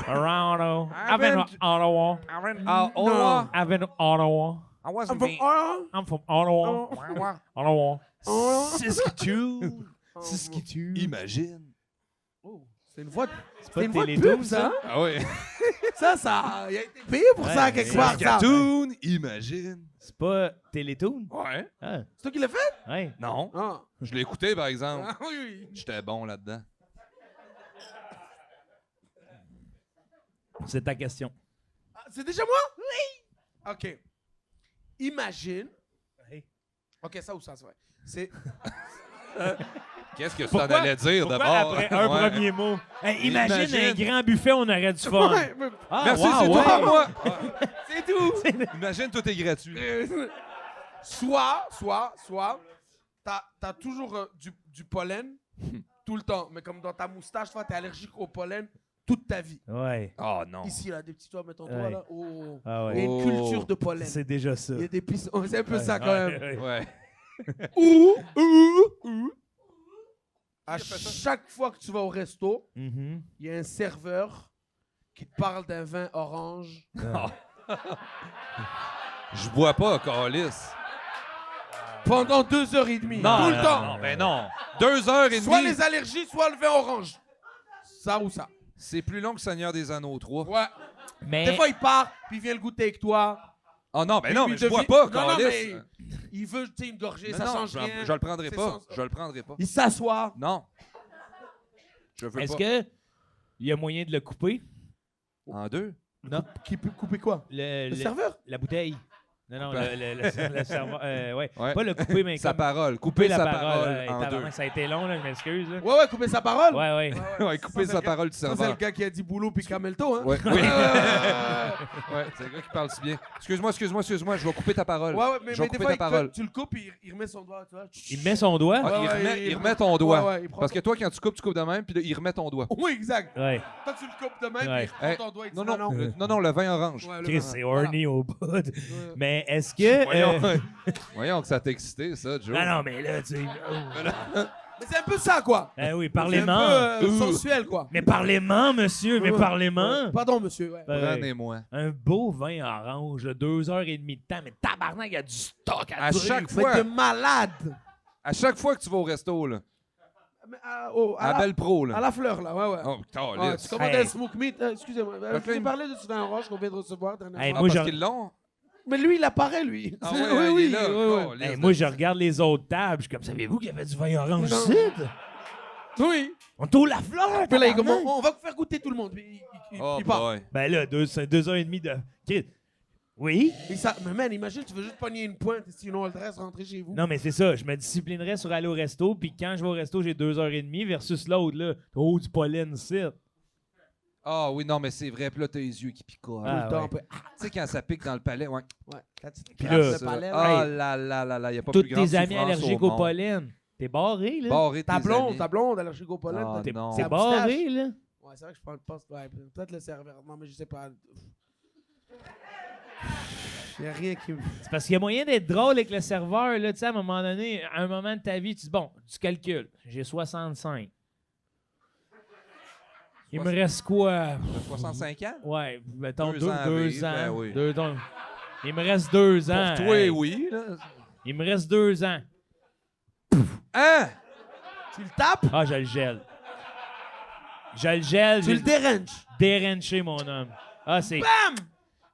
Toronto.
I've
I've been
been
to Ottawa.
Ottawa.
I've been to Ottawa.
I wasn't
I'm from
being...
I'm from Ottawa. Ottawa.
Saskatoon.
Saskatoon.
Imagine.
Oh, c'est une voix de...
C'est
C'est une voix de
Télétoon,
pub, ça.
Ah oui.
Ça, il a été payé pour ça,
Ouais,
quelque
mais-
part, ça.
Saskatoon. Imagine.
C'est pas Télétoon?
Ouais.
Ah,
C'est toi qui l'as fait?
ouais.
Non.
Ah.
Je l'ai écouté, par exemple.
Ah oui, oui.
J'étais bon là-dedans.
C'est ta question.
Ah, c'est déjà moi? Oui. OK. Imagine...
Hey.
OK, ça ou ça, c'est vrai. C'est...
Qu'est-ce que
Pourquoi-
ça allait dire
Pourquoi
d'abord?
après un
Ouais.
premier mot? Hey, imagine
Imagine.
un grand buffet, on aurait du fun.
Ouais, mais-
Ah,
Merci,
wow,
c'est tout
ouais.
pour moi.
c'est tout.
Imagine, tout est gratuit.
Soit, t'as toujours du pollen tout le temps. Mais comme dans ta moustache, toi, t'es allergique au pollen toute ta vie.
Ouais.
Oh non.
Ici, là, des petits doigts, mets ton
Ouais.
doigt, là. Oh.
Ah
Il y a
ouais.
une culture de pollen.
C'est déjà ça.
Il y a des pistons. Oh, c'est un peu
Ouais,
ça, quand
ouais,
même.
ouais.
Ouais.
Ou. À chaque fois que tu vas au resto,
Mhm.
il y a un serveur qui te parle d'un vin orange.
Je bois pas, Calis.
Pendant 2h30.
Non,
tout le temps.
Non, ben non. 2h30.
Soit les allergies, soit le vin orange. Ça ou ça.
C'est plus long que Seigneur des Anneaux 3.
Ouais.
Mais
Des fois, il part, puis il vient le goûter avec toi.
Oh non, ben
Lui,
non,
il
mais je bois
devient-
pas,
Non, non,
Calis.
mais il veut, tu sais, une gorgée,
Mais
ça
non,
change
je,
rien.
je le prendrai
C'est
pas.
son-
Je le prendrai pas.
Il s'assoit.
Non. Je veux
est-ce
pas.
que il y a moyen de le couper?
En deux?
Non.
Qui peut couper quoi?
Le,
Le serveur?
la bouteille. Non, le serveur. Ouais.
Ouais.
Pas le couper, mais
Sa
comme
parole.
couper
Couper
la
sa
parole.
parole
Ouais,
en deux.
tabarnak, ça a été long, là, je m'excuse. là.
Ouais, couper sa parole.
Ouais, ouais.
Ouais, couper
Ça,
sa
c'est
parole du
Ça, c'est le
serveur.
gars qui a dit boulot puis camelto, hein?
Ouais, oui.
Ouais,
Ouais, c'est le gars qui parle si bien. Excuse-moi, je vais couper ta parole.
ouais, mais
Je vais
des
couper
fois,
ta parole.
tu le coupes et il remet son doigt, tu vois.
Il met son doigt.
Ah,
Ouais,
il remet ton doigt.
Ouais, ouais, il prend
Parce que toi, quand tu coupes de même, puis là, il remet ton doigt.
Oui, exact.
Ouais.
Toi, tu le coupes de même,
Ouais.
puis il
Hey,
reprend ton doigt et
Non,
dit
non, le vin orange.
Ouais, le
Chris,
vin.
c'est
Voilà.
horny au bout.
Ouais.
Mais est-ce que.
Voyons que ça t'a excité, ça, Joe.
Non, mais là, tu sais.
Mais c'est un peu ça, quoi.
Eh oui,
C'est
parlement.
un peu sensuel, quoi.
Mais parlement, monsieur, mais
Ouais.
parlement.
Ouais. Pardon, monsieur. Ouais.
Ouais.
Prenez-moi.
Un beau vin orange, 2h30 de temps, mais tabarnak, il y a du stock à
À
truc.
chaque
Mais
fois,
t'es malade.
à chaque fois que tu vas au resto, là,
Mais, à
à
la-
Belle Pro,
à
là.
la fleur, là. Ouais, ouais.
Oh, putain,
Ah,
lisse.
tu commandes
Hey.
un smoke meat. Excusez-moi.
Fait
Je
que là,
vous
il-
parlé de ce vin orange qu'on vient de recevoir dernièrement.
Hey,
Ah,
moi,
parce
je-
qu'ils l'ont?
Mais lui, il apparaît, lui.
Ah
C'est-
ouais,
oui,
il
oui.
est là.
oui,
Oh,
oui.
lisse.
Hey, moi, je regarde les autres tables, je suis comme, savez-vous qu'il y avait du vin orange
Non.
ici?
Oui.
On est au La Fleur,
Puis là, il
tabarnak.
on va faire goûter tout le monde. Puis
Oh,
il part.
boy.
Ben là, 2h30 de... Chris. Oui?
Et ça, mais man, imagine, tu veux juste pogner une pointe et sinon le reste rentrer chez vous.
Non, mais c'est ça. Je me disciplinerais sur aller au resto, puis quand je vais au resto, j'ai 2h30 versus l'autre, là. Oh, du pollen, ici.
Ah oui, non, mais c'est vrai. Puis là, t'as les yeux qui picorent.
Ah,
Tout le temps,
ouais.
on peut-
Tu sais, quand ça pique dans le palais, ouais.
Ouais. Quand tu te
Puis
craques
là,
le
Ça.
palais,
Ah
Hey.
là là là là, y a pas
Toutes
plus grande
tes amis
souffrance
allergiques
au
au
monde.
pollen. T'es barré, là?
Barré
ta
tes
blonde,
amis.
ta blonde allergique au pollen.
Ah,
t'es-
non.
c'est
T'es
à moustache.
barré, là?
Ouais, c'est vrai que je pense. Ouais, peut-être le serveur. Non, mais je sais pas. Il n'y a rien qui me.
C'est parce qu'il y a moyen d'être drôle avec le serveur, là. Tu sais, à un moment donné, à un moment de ta vie, tu dis, bon, tu calcules. J'ai 65. Il me reste quoi?
T'as 65 ans?
Ouais, mettons
2 ans à
2
vivre,
ans.
ben oui.
Il me reste 2 ans.
Pour toi,
hey.
oui. Là.
Il me reste 2 ans.
Hein?
Tu le tapes,
Ah, je le gèle. Je le gèle.
tu
j'ai
le déranges.
déranché, mon homme. Ah, c'est...
Bam!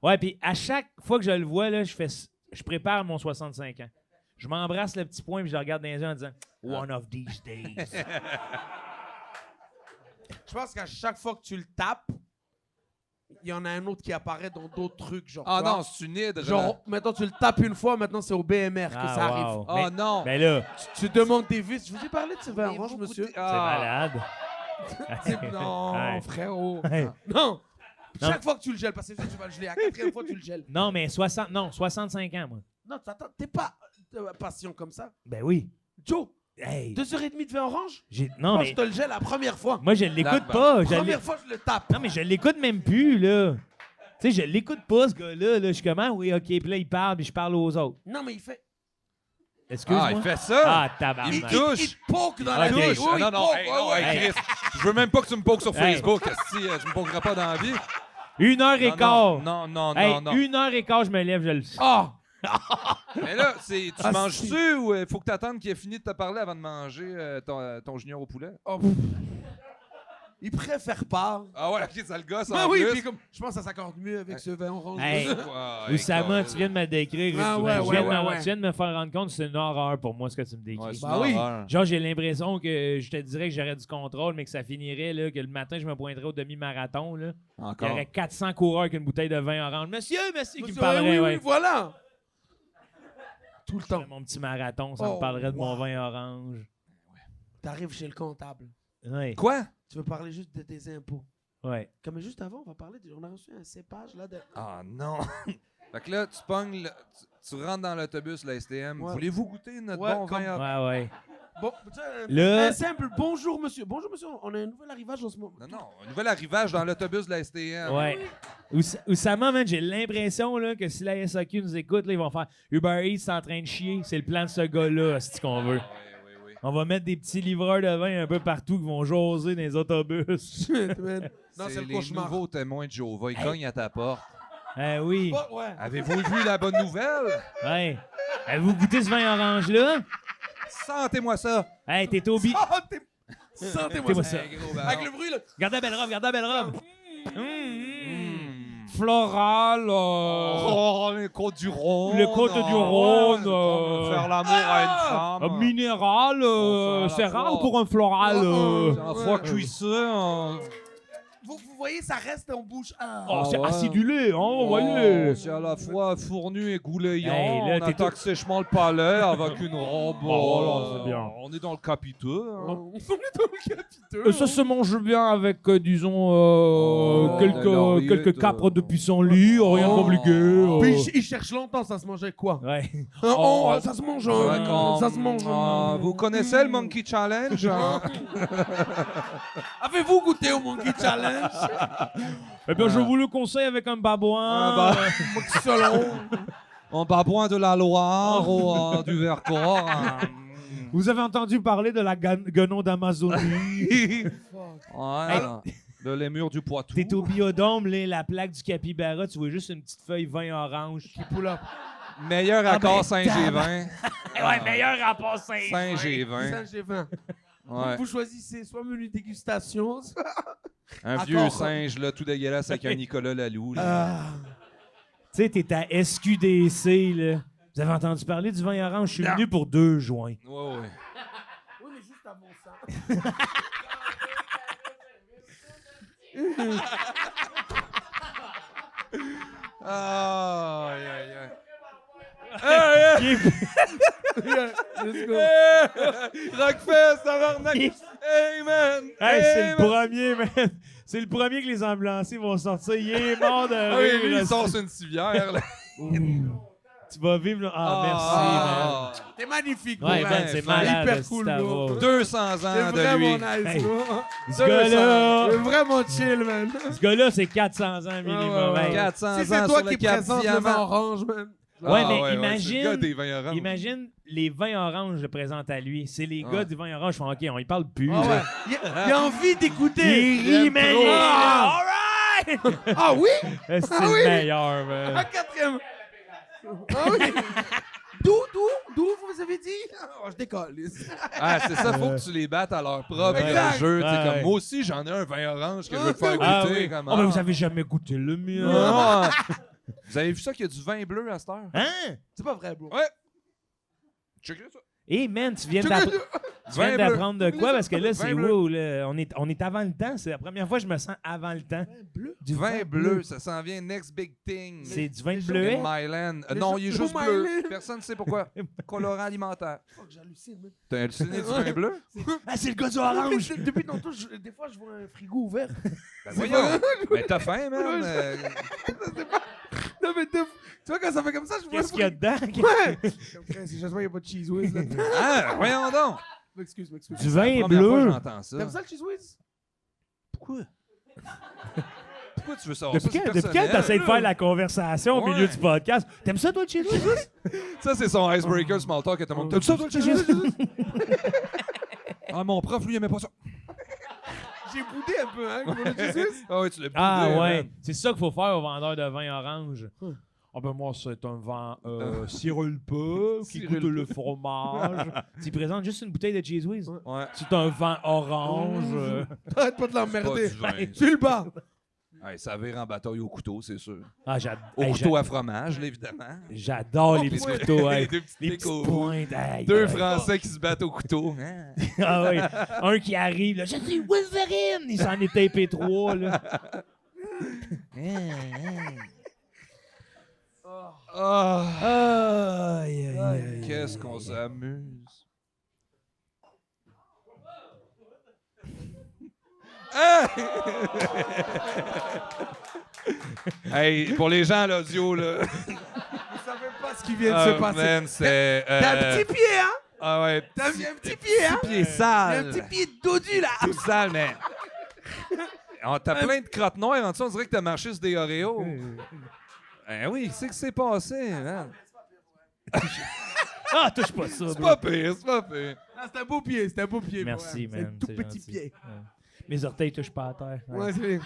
Ouais, puis à chaque fois que je le vois, là, je prépare mon 65 ans. Je m'embrasse le petit point puis je le regarde dans les yeux en disant « One of these days.
Je pense qu'à chaque fois que tu le tapes, il y en a un autre qui apparaît dans d'autres trucs. Genre,
Ah
tu vois.
non, c'est une hydre.
Genre, maintenant tu le tapes une fois, maintenant c'est au BMR que
Ah,
ça
wow.
arrive.
Oh non.
Mais là,
Tu demandes des vis. Je vous ai parlé de ce vin orange,
Beaucoup
monsieur.
de-
c'est
Ah.
malade.
Non,
Ouais.
frérot.
Ouais.
Non.
Non.
Chaque fois que tu le gèles, parce que tu vas le geler. À la 4e fois, tu le gèles.
Non, mais 65 ans, moi.
Non, t'es pas patient comme ça.
Ben oui.
Joe,
Hey,
2h30 de vin orange?
non,
Moi,
mais
je te le gèle la première fois.
moi, je l'écoute
Là-bas.
pas.
Première fois, je le tape.
Non, mais je l'écoute même plus, là. Tu sais, je l'écoute pas, ce gars-là. Là. Je suis comment? Oui, OK. Puis là, il parle, puis je parle aux autres.
Non, mais il fait...
Excuse-moi.
Ah, il fait ça?
Ah,
Il
tabarnak.
me touche.
Il te poke dans
Ok.
la
Il
gueule.
touche.
Oui,
Ah, non,
il
non,
poke,
hey,
ouais,
non,
ouais.
hey, Chris. Je veux même pas que tu me pokes sur
Hey.
Facebook. Si tu me pokeras pas dans la vie.
1h15.
Non, non,
Hey,
non, non.
1h15, je me lève, je le sais.
Ah!
Mais là, tu
Ah,
manges-tu ou il faut que tu attendes qu'il ait fini de te parler avant de manger ton junior au poulet?
Oh, pff. Il préfère pas.
Ah ouais, ok, ça le gosse
Ben
en
oui,
plus.
puis comme, je pense que ça s'accorde mieux avec ce vin orange.
Hey.
Ouais,
Oussama,
écoute.
tu viens de me décrire.
Ah,
tu
ouais,
viens de
ouais,
me-
ouais.
tu viens de me faire rendre compte que c'est une horreur pour moi, ce que tu me décris.
Ouais, c'est
Bah
une
oui.
horreur.
Genre, j'ai l'impression que je te dirais que j'aurais du contrôle, mais que ça finirait, là, que le matin, je me pointerais au demi-marathon, là. Il y
Encore.
aurait 400 coureurs avec une bouteille de vin orange. Monsieur, qui me
Monsieur,
parlerait,
oui,
ouais.
oui, voilà. Tout le temps.
Mon petit marathon, ça
Oh,
me parlerait de mon
wow.
vin orange.
T'arrives chez le comptable.
Ouais,
Quoi?
Tu veux parler juste de tes impôts.
ouais.
Comme juste avant, on va parler. On a reçu un cépage là de.
Ah non. Fait que là, tu pognes, tu rentres dans l'autobus, la STM.
Ouais.
Voulez-vous goûter notre
Ouais,
bon
comme-
vin?
Ouais, ouais.
Bon, tu sais,
Là-
un simple bonjour monsieur. Bonjour monsieur, on a un nouvel arrivage en ce moment.
Non, non, un nouvel arrivage dans l'autobus de la STM.
Ouais. Oussama, man, j'ai l'impression là, que si la SAQ nous écoute, là, ils vont faire Uber Eats, c'est en train de chier. C'est le plan de ce gars-là, c'est ce qu'on veut.
Oui.
On va mettre des petits livreurs de vin un peu partout qui vont jaser dans les autobus.
Shit, man. Non, c'est le
les
cauchemar.
nouveaux témoins de Jéhovah. Ils cognent à ta porte.
Ah oui.
Oh, ouais.
Avez-vous vu la bonne nouvelle?
Ouais. Avez-vous goûté ce vin orange-là?
Sentez-moi ça.
Hey, t'es Toby.
Sentez-moi
Sentez-moi
ça.
ça.
Hey, gros ballon.
Avec le bruit là.
Regardez la belle robe, regardez la belle robe.
Floral. Oh, les côtes du Rhône.
Les côtes du Rhône,
Faire l'amour à une femme.
Minéral,
Enfin,
c'est
la
rare
fois.
pour un floral.
La fois cuissé.
Vous voyez, ça reste en bouche. Ah.
Oh, c'est
ouais.
acidulé, hein, vous voyez.
C'est à la fois fournu et gouléant.
Hey, là,
on
t'es
attaque sèchement le palais avec une robe.
Oh, là, c'est bien.
On est dans le capiteux. Hein.
On est dans le capiteux.
Ça se mange bien avec, disons,
de laurier,
quelques capres de pissenlit, rien de
Oh.
compliqué.
Puis il cherche longtemps, ça se mangeait quoi?
Ouais.
Oh.
Ça se mange.
Ouais, comme,
Ça se mange.
vous connaissez le Monkey Challenge? Hein?
Avez-vous goûté au Monkey Challenge?
Eh bien, je vous le conseille avec un babouin.
Monkey Salon.
Un babouin de la Loire ou du Vercors. Hein.
Vous avez entendu parler de la guenon d'Amazonie?
Ouais, de l'émur du Poitou.
T'es au biodôme, là, la plaque du capybara, tu vois juste une petite feuille vin orange.
Qui pull up.
Meilleur accord
ben,
5G20.
Ouais, meilleur rapport 5.
5G20.
Ça, j'ai faim.
Ouais.
Vous choisissez soit menu dégustation, soit...
Un
Accord.
vieux singe, là, tout dégueulasse avec un Nicolas Lalou. Là.
Ah.
Tu sais, t'es à SQDC, là. Vous avez entendu parler du vin orange? Je suis venu pour 2 joints.
Ouais.
Oui, mais juste à mon sang.
Ah, aïe, aïe, aïe. Hey,
Let's go.
Rockfest, tabarnak! Hey, man!
Hey, c'est le
man!
premier, man. C'est le premier que les ambulanciers vont sortir. Il est mort de
Ah oui,
rire,
lui,
là.
il sort sur une civière, là.
Tu vas vivre, là. Ah,
T'es magnifique,
merci, man. Ouais,
mon
man,
gars.
c'est malade.
Hyper cool,
Gustavo.
bro.
200 ans
C'est
de
vraiment
lui.
nice,
Hey.
bro.
Ce gars-là,
C'est vraiment chill, man.
ce gars-là, c'est 400 ans minimum.
ouais, ouais.
Hey.
400
Si c'est
ans
toi
sur
qui
le Cap
présente le vin
Diamant.
orange, man.
Ouais,
Ah,
mais
c'est
imagine-
le gars des vins oranges.
Imagine les vins oranges le présentent à lui. C'est les
Ouais.
gars du vin orange qui font OK, on y parle plus.
Ah ouais. Il a envie d'écouter.
Il rit, man.
trop.
Ah, all right!
Ah oui?
C'est
Ah
le
oui?
meilleur,
À
man.
quatrième. Ah oui? D'où vous avez dit? Oh, je décolle.
Ah, c'est ça, faut que tu les battes à leur propre
Exact.
jeu. Tu sais,
Ouais.
comme, moi aussi, j'en ai un vin orange que je veux te faire
Ah
goûter.
oui.
Comme,
Oh, mais vous avez jamais goûté le mien.
Ah. Vous avez vu ça qu'il y a du vin bleu à cette heure?
Hein?
C'est pas vrai, bro.
Ouais. Checkez ça.
Hey, man, tu viens
Vin
d'apprendre de quoi? Parce que là,
Vin
c'est
bleu.
wow, là. On est avant le temps. C'est la première fois que je me sens avant le temps.
Bleu.
Du vin bleu, ça s'en vient next big thing.
C'est du vin de
Les
bleuet?
Mylan.
Les
Non,
gens-
il est juste
Oh,
bleu.
Mylan.
Personne ne sait pourquoi. Colorant alimentaire.
Fuck, j'hallucine, man.
T'as halluciné du vin bleu?
Ah, c'est le gars du orange!
Depuis tantôt, des fois, je vois un frigo ouvert.
Ben voyons. Mais t'as faim, man.
Non, mais tu vois, quand ça fait comme ça, je vois
Qu'est-ce qu'il y a dedans?
Ouais! Comme, Chris, j'espère qu'il n'y a pas de cheese whiz là-dedans.
Ah, voyons donc.
M'excuse.
Du vin
La première fois que
bleu.
j'entends ça.
T'aimes ça le cheese whiz?
Pourquoi? Pourquoi tu veux savoir ça?
Depuis
C'est
quand
personnel.
t'essaies de faire la conversation au
Ouais.
milieu du podcast? T'aimes ça, toi, le cheese whiz?
Ça, c'est son icebreaker small talk que tout le monde. T'aimes ça, toi, le cheese whiz? Ah, mon prof, lui, il aimait pas ça.
J'ai boudé un peu, hein, pour le cheese whiz.
Ah oui, tu l'as boudé,
Ah ouais,
man.
c'est ça qu'il faut faire aux vendeurs de vin orange. Ah ben moi, c'est un vin sirulpeux qui goûte
Sirulpeux.
le fromage. Tu présentes juste une bouteille de cheese whiz.
Ouais.
C'est un vin orange.
Arrête pas de
Pas
l'emmerder.
du vin.
Tu le bats.
Hey, ça vire en bataille au couteau, c'est sûr.
Ah,
Au couteau à fromage, là, évidemment.
j'adore les petits couteaux.
Les
Hey.
deux petites
Les petites
décos.
pointes. Hey,
Deux
hey.
Français qui se battent au couteau. Hein?
Ah oui. Un qui arrive, là, je suis Wolverine. Il s'en est tapé 3. Là.
Ah,
Aïe, aïe, aïe.
qu'est-ce qu'on s'amuse. Ah! Hey, pour les gens à l'audio, là.
Vous savez pas ce qui vient de
Ah,
se passer.
man, c'est.
T'as un petit pied, hein?
Ah ouais.
T'as un petit pied, hein?
pied
Il y a
sale.
un petit pied dodu, là.
Tout sale, mais. T'as plein de crottes noires en dessous, on dirait que t'as marché sur des Oreos. Ben oui, qu'est-ce qui s'est passé, man?
Ah, touche pas ça,
C'est
bro.
pas pire, c'est pas pire.
Ah, c'est un beau pied, c'est un beau pied.
Merci,
ouais.
man.
C'est un tout
c'est
petit
gentil.
pied.
Ouais. Mes orteils touchent pas à terre. Ouais.
Ouais, c'est...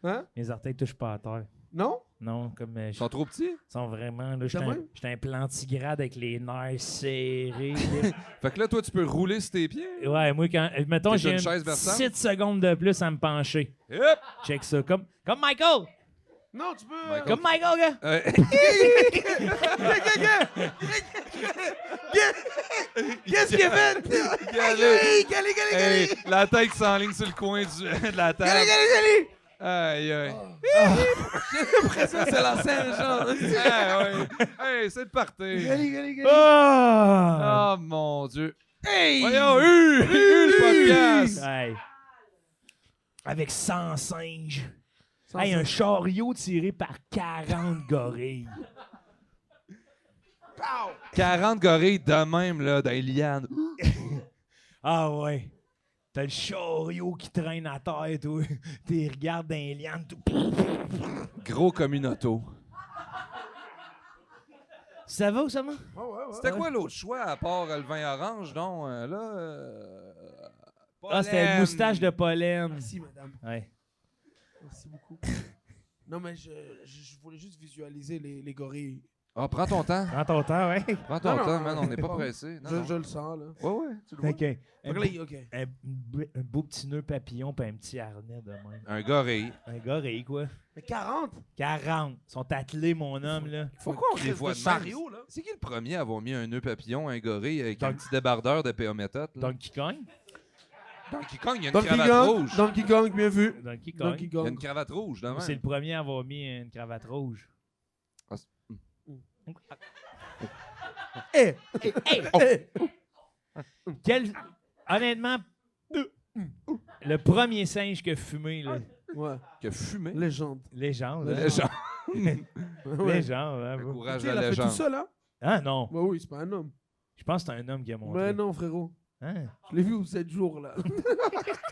Hein?
Mes orteils touchent pas à terre.
Non?
Non, comme
Ils sont trop petits?
ils sont vraiment là.
T'as même?
J'étais un plantigrade avec les nerfs serrés. là.
Fait que là, toi, tu peux rouler sur tes pieds.
Ouais, moi, quand. Mettons,
T'es
j'ai
une
une
chaise versante?
7 secondes de plus à me pencher.
Hop!
Check ça. Comme Michael!
Non, tu peux...
Michael.
Comme Michael, gars!
Qu'est-ce qu'il a fait? Galé!
Hey, la tête qui s'enligne sur le coin de la table.
Galé!
Aïe, aïe.
J'ai l'impression que c'est la Saint-Jean.
Ouais. Hey, c'est de partir.
Galé!
Ah!
Oh mon Dieu.
Hey!
Voyons, le podcast.
Hey. Avec 100 singes.
Sans
Hey,
ça.
un chariot tiré par 40 gorilles.
Pow!
40 gorilles de même, là, dans les lianes.
Ah ouais. T'as le chariot qui traîne à terre, toi. Tu regardes dans les lianes, tout.
Gros comme une auto.
Ça va ou ça va?
Ouais.
C'était quoi l'autre choix à part le vin orange, non?
Ah, c'était
pollen.
une moustache de pollen.
Merci, madame.
Ouais.
Merci beaucoup. Non, mais je voulais juste visualiser les gorilles.
Ah, prends ton temps.
Prends ton temps, ouais.
Prends ton
Non,
temps,
non,
man. On n'est pas
non.
pressé.
Je le sens, là.
Ouais.
Tu le vois?
OK.
Fait que là, OK.
Un beau petit nœud papillon puis un petit harnais de même.
Un gorille.
Un gorille, quoi.
Mais 40?
40. Ils sont attelés, mon homme, là.
Pourquoi on les
Crise
voit
de
de même?
chariot, là?
C'est qui le premier à avoir mis un nœud papillon, un gorille avec un
Donc-
petit débardeur de PA méthode?
Donkey Kong.
Donkey Kong, il y a une
Donkey
cravate
Kong,
rouge.
Donkey Kong, bien vu.
Donkey Kong.
Donkey
Il y a une
Kong.
cravate rouge, de même.
C'est le premier à avoir mis une cravate rouge.
Ah, c'est-
Eh!
Honnêtement, le premier singe que fumé, là.
Ouais.
Qui a fumé.
Légende.
Légende,
Le
là.
légende.
Ouais.
Légende, hein,
Le
bro.
courage
Tu
de
sais, il
la
a fait tout
légende.
ça, là?
Ah non.
Bah oui, c'est pas un homme.
Je pense que c'est un homme qui a montré.
Mais non, frérot.
Hein?
Je l'ai vu au 7 jours, là.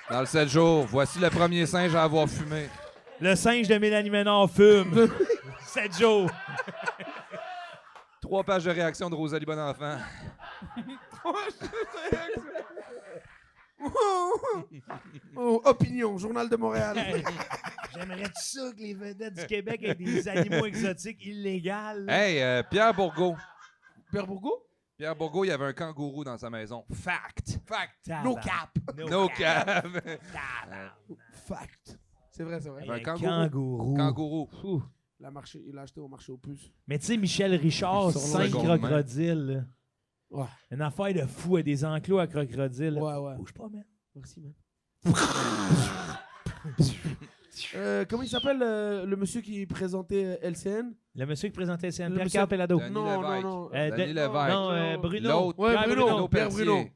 Dans le 7 jours, voici le premier singe à avoir fumé.
Le singe de Mélanie Ménard fume. 7 jours.
3 pages de réaction de Rosalie Bonenfant.
Oh, opinion, Journal de Montréal.
J'aimerais ça que les vedettes du Québec aient des animaux exotiques illégaux.
Hey, Pierre Bourgault.
Pierre Bourgault?
Pierre Bourgault, il y avait un kangourou dans sa maison. Fact.
No cap.
No cap.
Fact. C'est vrai, c'est vrai.
Un
Un
kangourou.
kangourou.
Kangourou.
Ouh.
Il l'a acheté au marché aux puces.
Mais tu sais, Michel Richard,
Sur
5
seconde main.
crocodiles. là.
Ouais.
Une affaire de fou à des enclos à crocodiles.
Ouais.
Bouge pas, man.
Merci, man. Comment il s'appelle le monsieur qui présentait LCN?
Le monsieur qui présentait c'est
Le
Pierre
monsieur-
Carl Pelado.
Danny
Non,
Lévesque.
non.
Danny
de-
Lévesque.
Non, Bruno.
L'autre.
Ouais,
Pierre
Bruno. Pierre
Pelletier.
Bruno.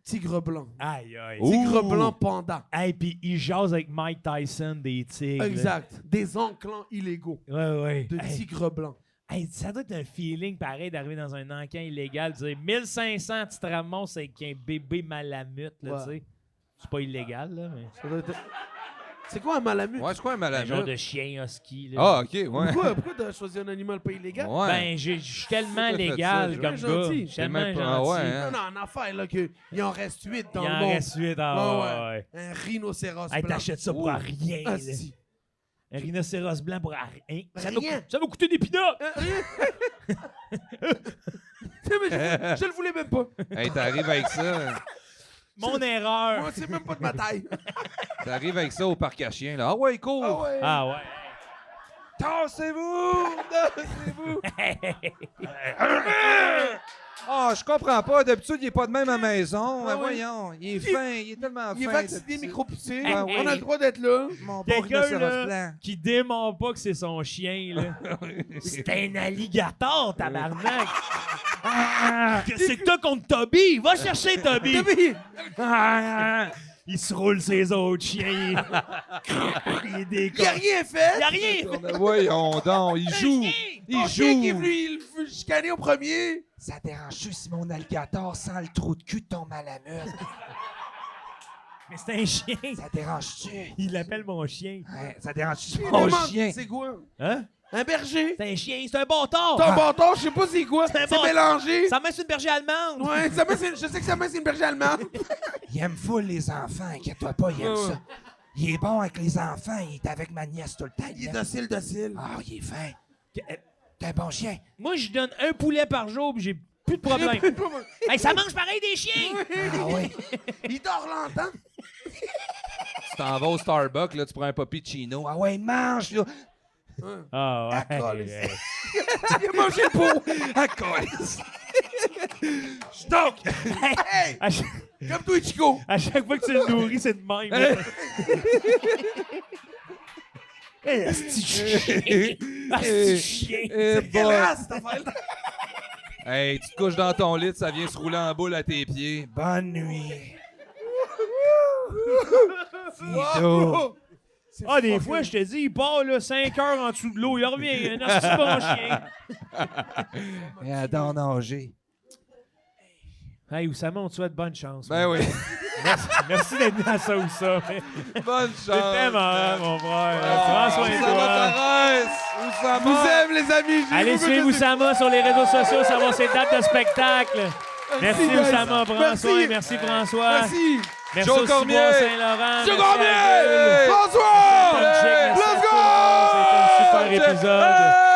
Tigre blanc.
Aïe, aïe.
Ouh.
Tigre blanc panda.
Hey, puis il jase avec Mike Tyson des tigres. là.
Exact. Des enclans illégaux
Ouais, ouais.
de
Hey,
tigre blanc.
Hey, ça doit être un feeling pareil d'arriver dans un encan illégal, de dire 1500, tu te ramasses avec un bébé malamute, là, tu sais. C'est pas illégal, là, mais...
Ça doit être... C'est quoi un malamute?
Ouais, c'est quoi un
Un
malamute?
genre de chien husky, là.
Ah, OK, ouais.
Pourquoi t'as choisi un animal pas illégal?
Ouais.
Ben, je suis tellement
Pourquoi t'as fait
légal
ça,
comme
Jean?
gars.
Gentil.
Je suis tellement
même pas-
gentil.
ouais, hein.
Non, en affaire, là, qu'il en reste 8 dans
Il
le
en
monde.
reste 8 ouais.
Un rhinocéros
Hey,
blanc.
t'achètes ça pour rien,
Ah,
là.
si.
Un rhinocéros blanc pour rien. Ça
Rien.
m'a coûté des pinottes!
Je le voulais même pas.
Hey, t'arrives avec ça.
Mon erreur!
Moi, c'est même pas de ma taille.
T'arrives avec ça au parc à chiens, là. Ah ouais, cool.
Ah ouais.
Ah ouais.
Tassez-vous! Tassez-vous! Ah, je comprends pas. D'habitude, il est pas de même à la maison.
Ah
Ben,
ouais.
voyons, il est fin. Il est tellement fin.
Il est vacciné,
d'habitude.
micro-poussé.
Hey,
On
hey.
a le droit d'être là.
Mon bon
Quelqu'un,
rhinocéros
là,
blanc.
qui dément pas que c'est son chien, là. C'est un alligator, tabarnak! Qu'est-ce que t'as contre Toby? Va chercher Toby!
Toby!
Ah, il se roule ses autres chiens. Il est
Il a rien fait.
Il a rien!
Voyons donc, il joue. Il
Ton chien qui est
joue.
venu il veut chicaner au premier.
Ça dérange-tu si mon alligator sent le trou de cul de ton malamute?
Mais c'est un chien.
Ça dérange-tu?
Il l'appelle mon chien.
Ouais, ça dérange-tu
Il
mon
demande,
chien?
C'est quoi?
Hein?
Un berger.
C'est un chien, c'est un bâtard!
Ton bâton, je sais pas c'est quoi.
C'est un
C'est
bâton.
mélangé.
Ça met sur une berger allemande!
Ouais, je sais que ça met c'est une berger allemande.
Il aime full les enfants, inquiète-toi pas, il aime
Ouais, ouais.
ça. Il est bon avec les enfants, il est avec ma nièce tout le temps.
Il est docile, docile.
Ah, il est fin. T'es un bon chien.
Moi, je donne un poulet par jour pis j'ai plus de problème. Hey, ça mange pareil des chiens!
Ah oui.
Il dort longtemps.
Tu t'en vas au Starbucks, là, tu prends un Popicino. Ah ouais, mange, là.
Ah ouais.
Accolice.
Il a mangé le pot.
Accolice.
Donc, hey,
À chaque,
comme toi, Chico.
à chaque fois que tu le nourris, c'est de même. là. Hey, asti chien! Asti chien!
C'est quelle race, cette affaire-là?
Hey, tu te couches dans ton lit, ça vient se rouler en boule à tes pieds. Bonne nuit. Fido.
Wow.
Ah, des fois, je te dis, il part là, 5 heures en dessous de l'eau, il revient. Un asti bon chien.
Et adore nager.
Hey, Oussama, on te souhaite bonne chance.
Ben oui.
Merci d'être venu à ça ou ça.
Bonne chance.
C'est tellement, mon frère.
Ah,
Prends soin de
Oussama
toi.
Tavares.
Je
Oussama.
vous aime, les amis. Je
Allez
vous
suivre
remercie.
Oussama sur les réseaux sociaux, savoir ses dates de spectacle. Merci
guys.
Oussama, prends
Merci.
soin. Merci François.
Merci.
Merci
Joe
au
Cormier.
Ciboire Saint-Laurent.
Joe
Merci à
Cormier.
Jules.
François.
Tom Chick, merci à
Let's
tout le monde.
go.
C'était un super épisode.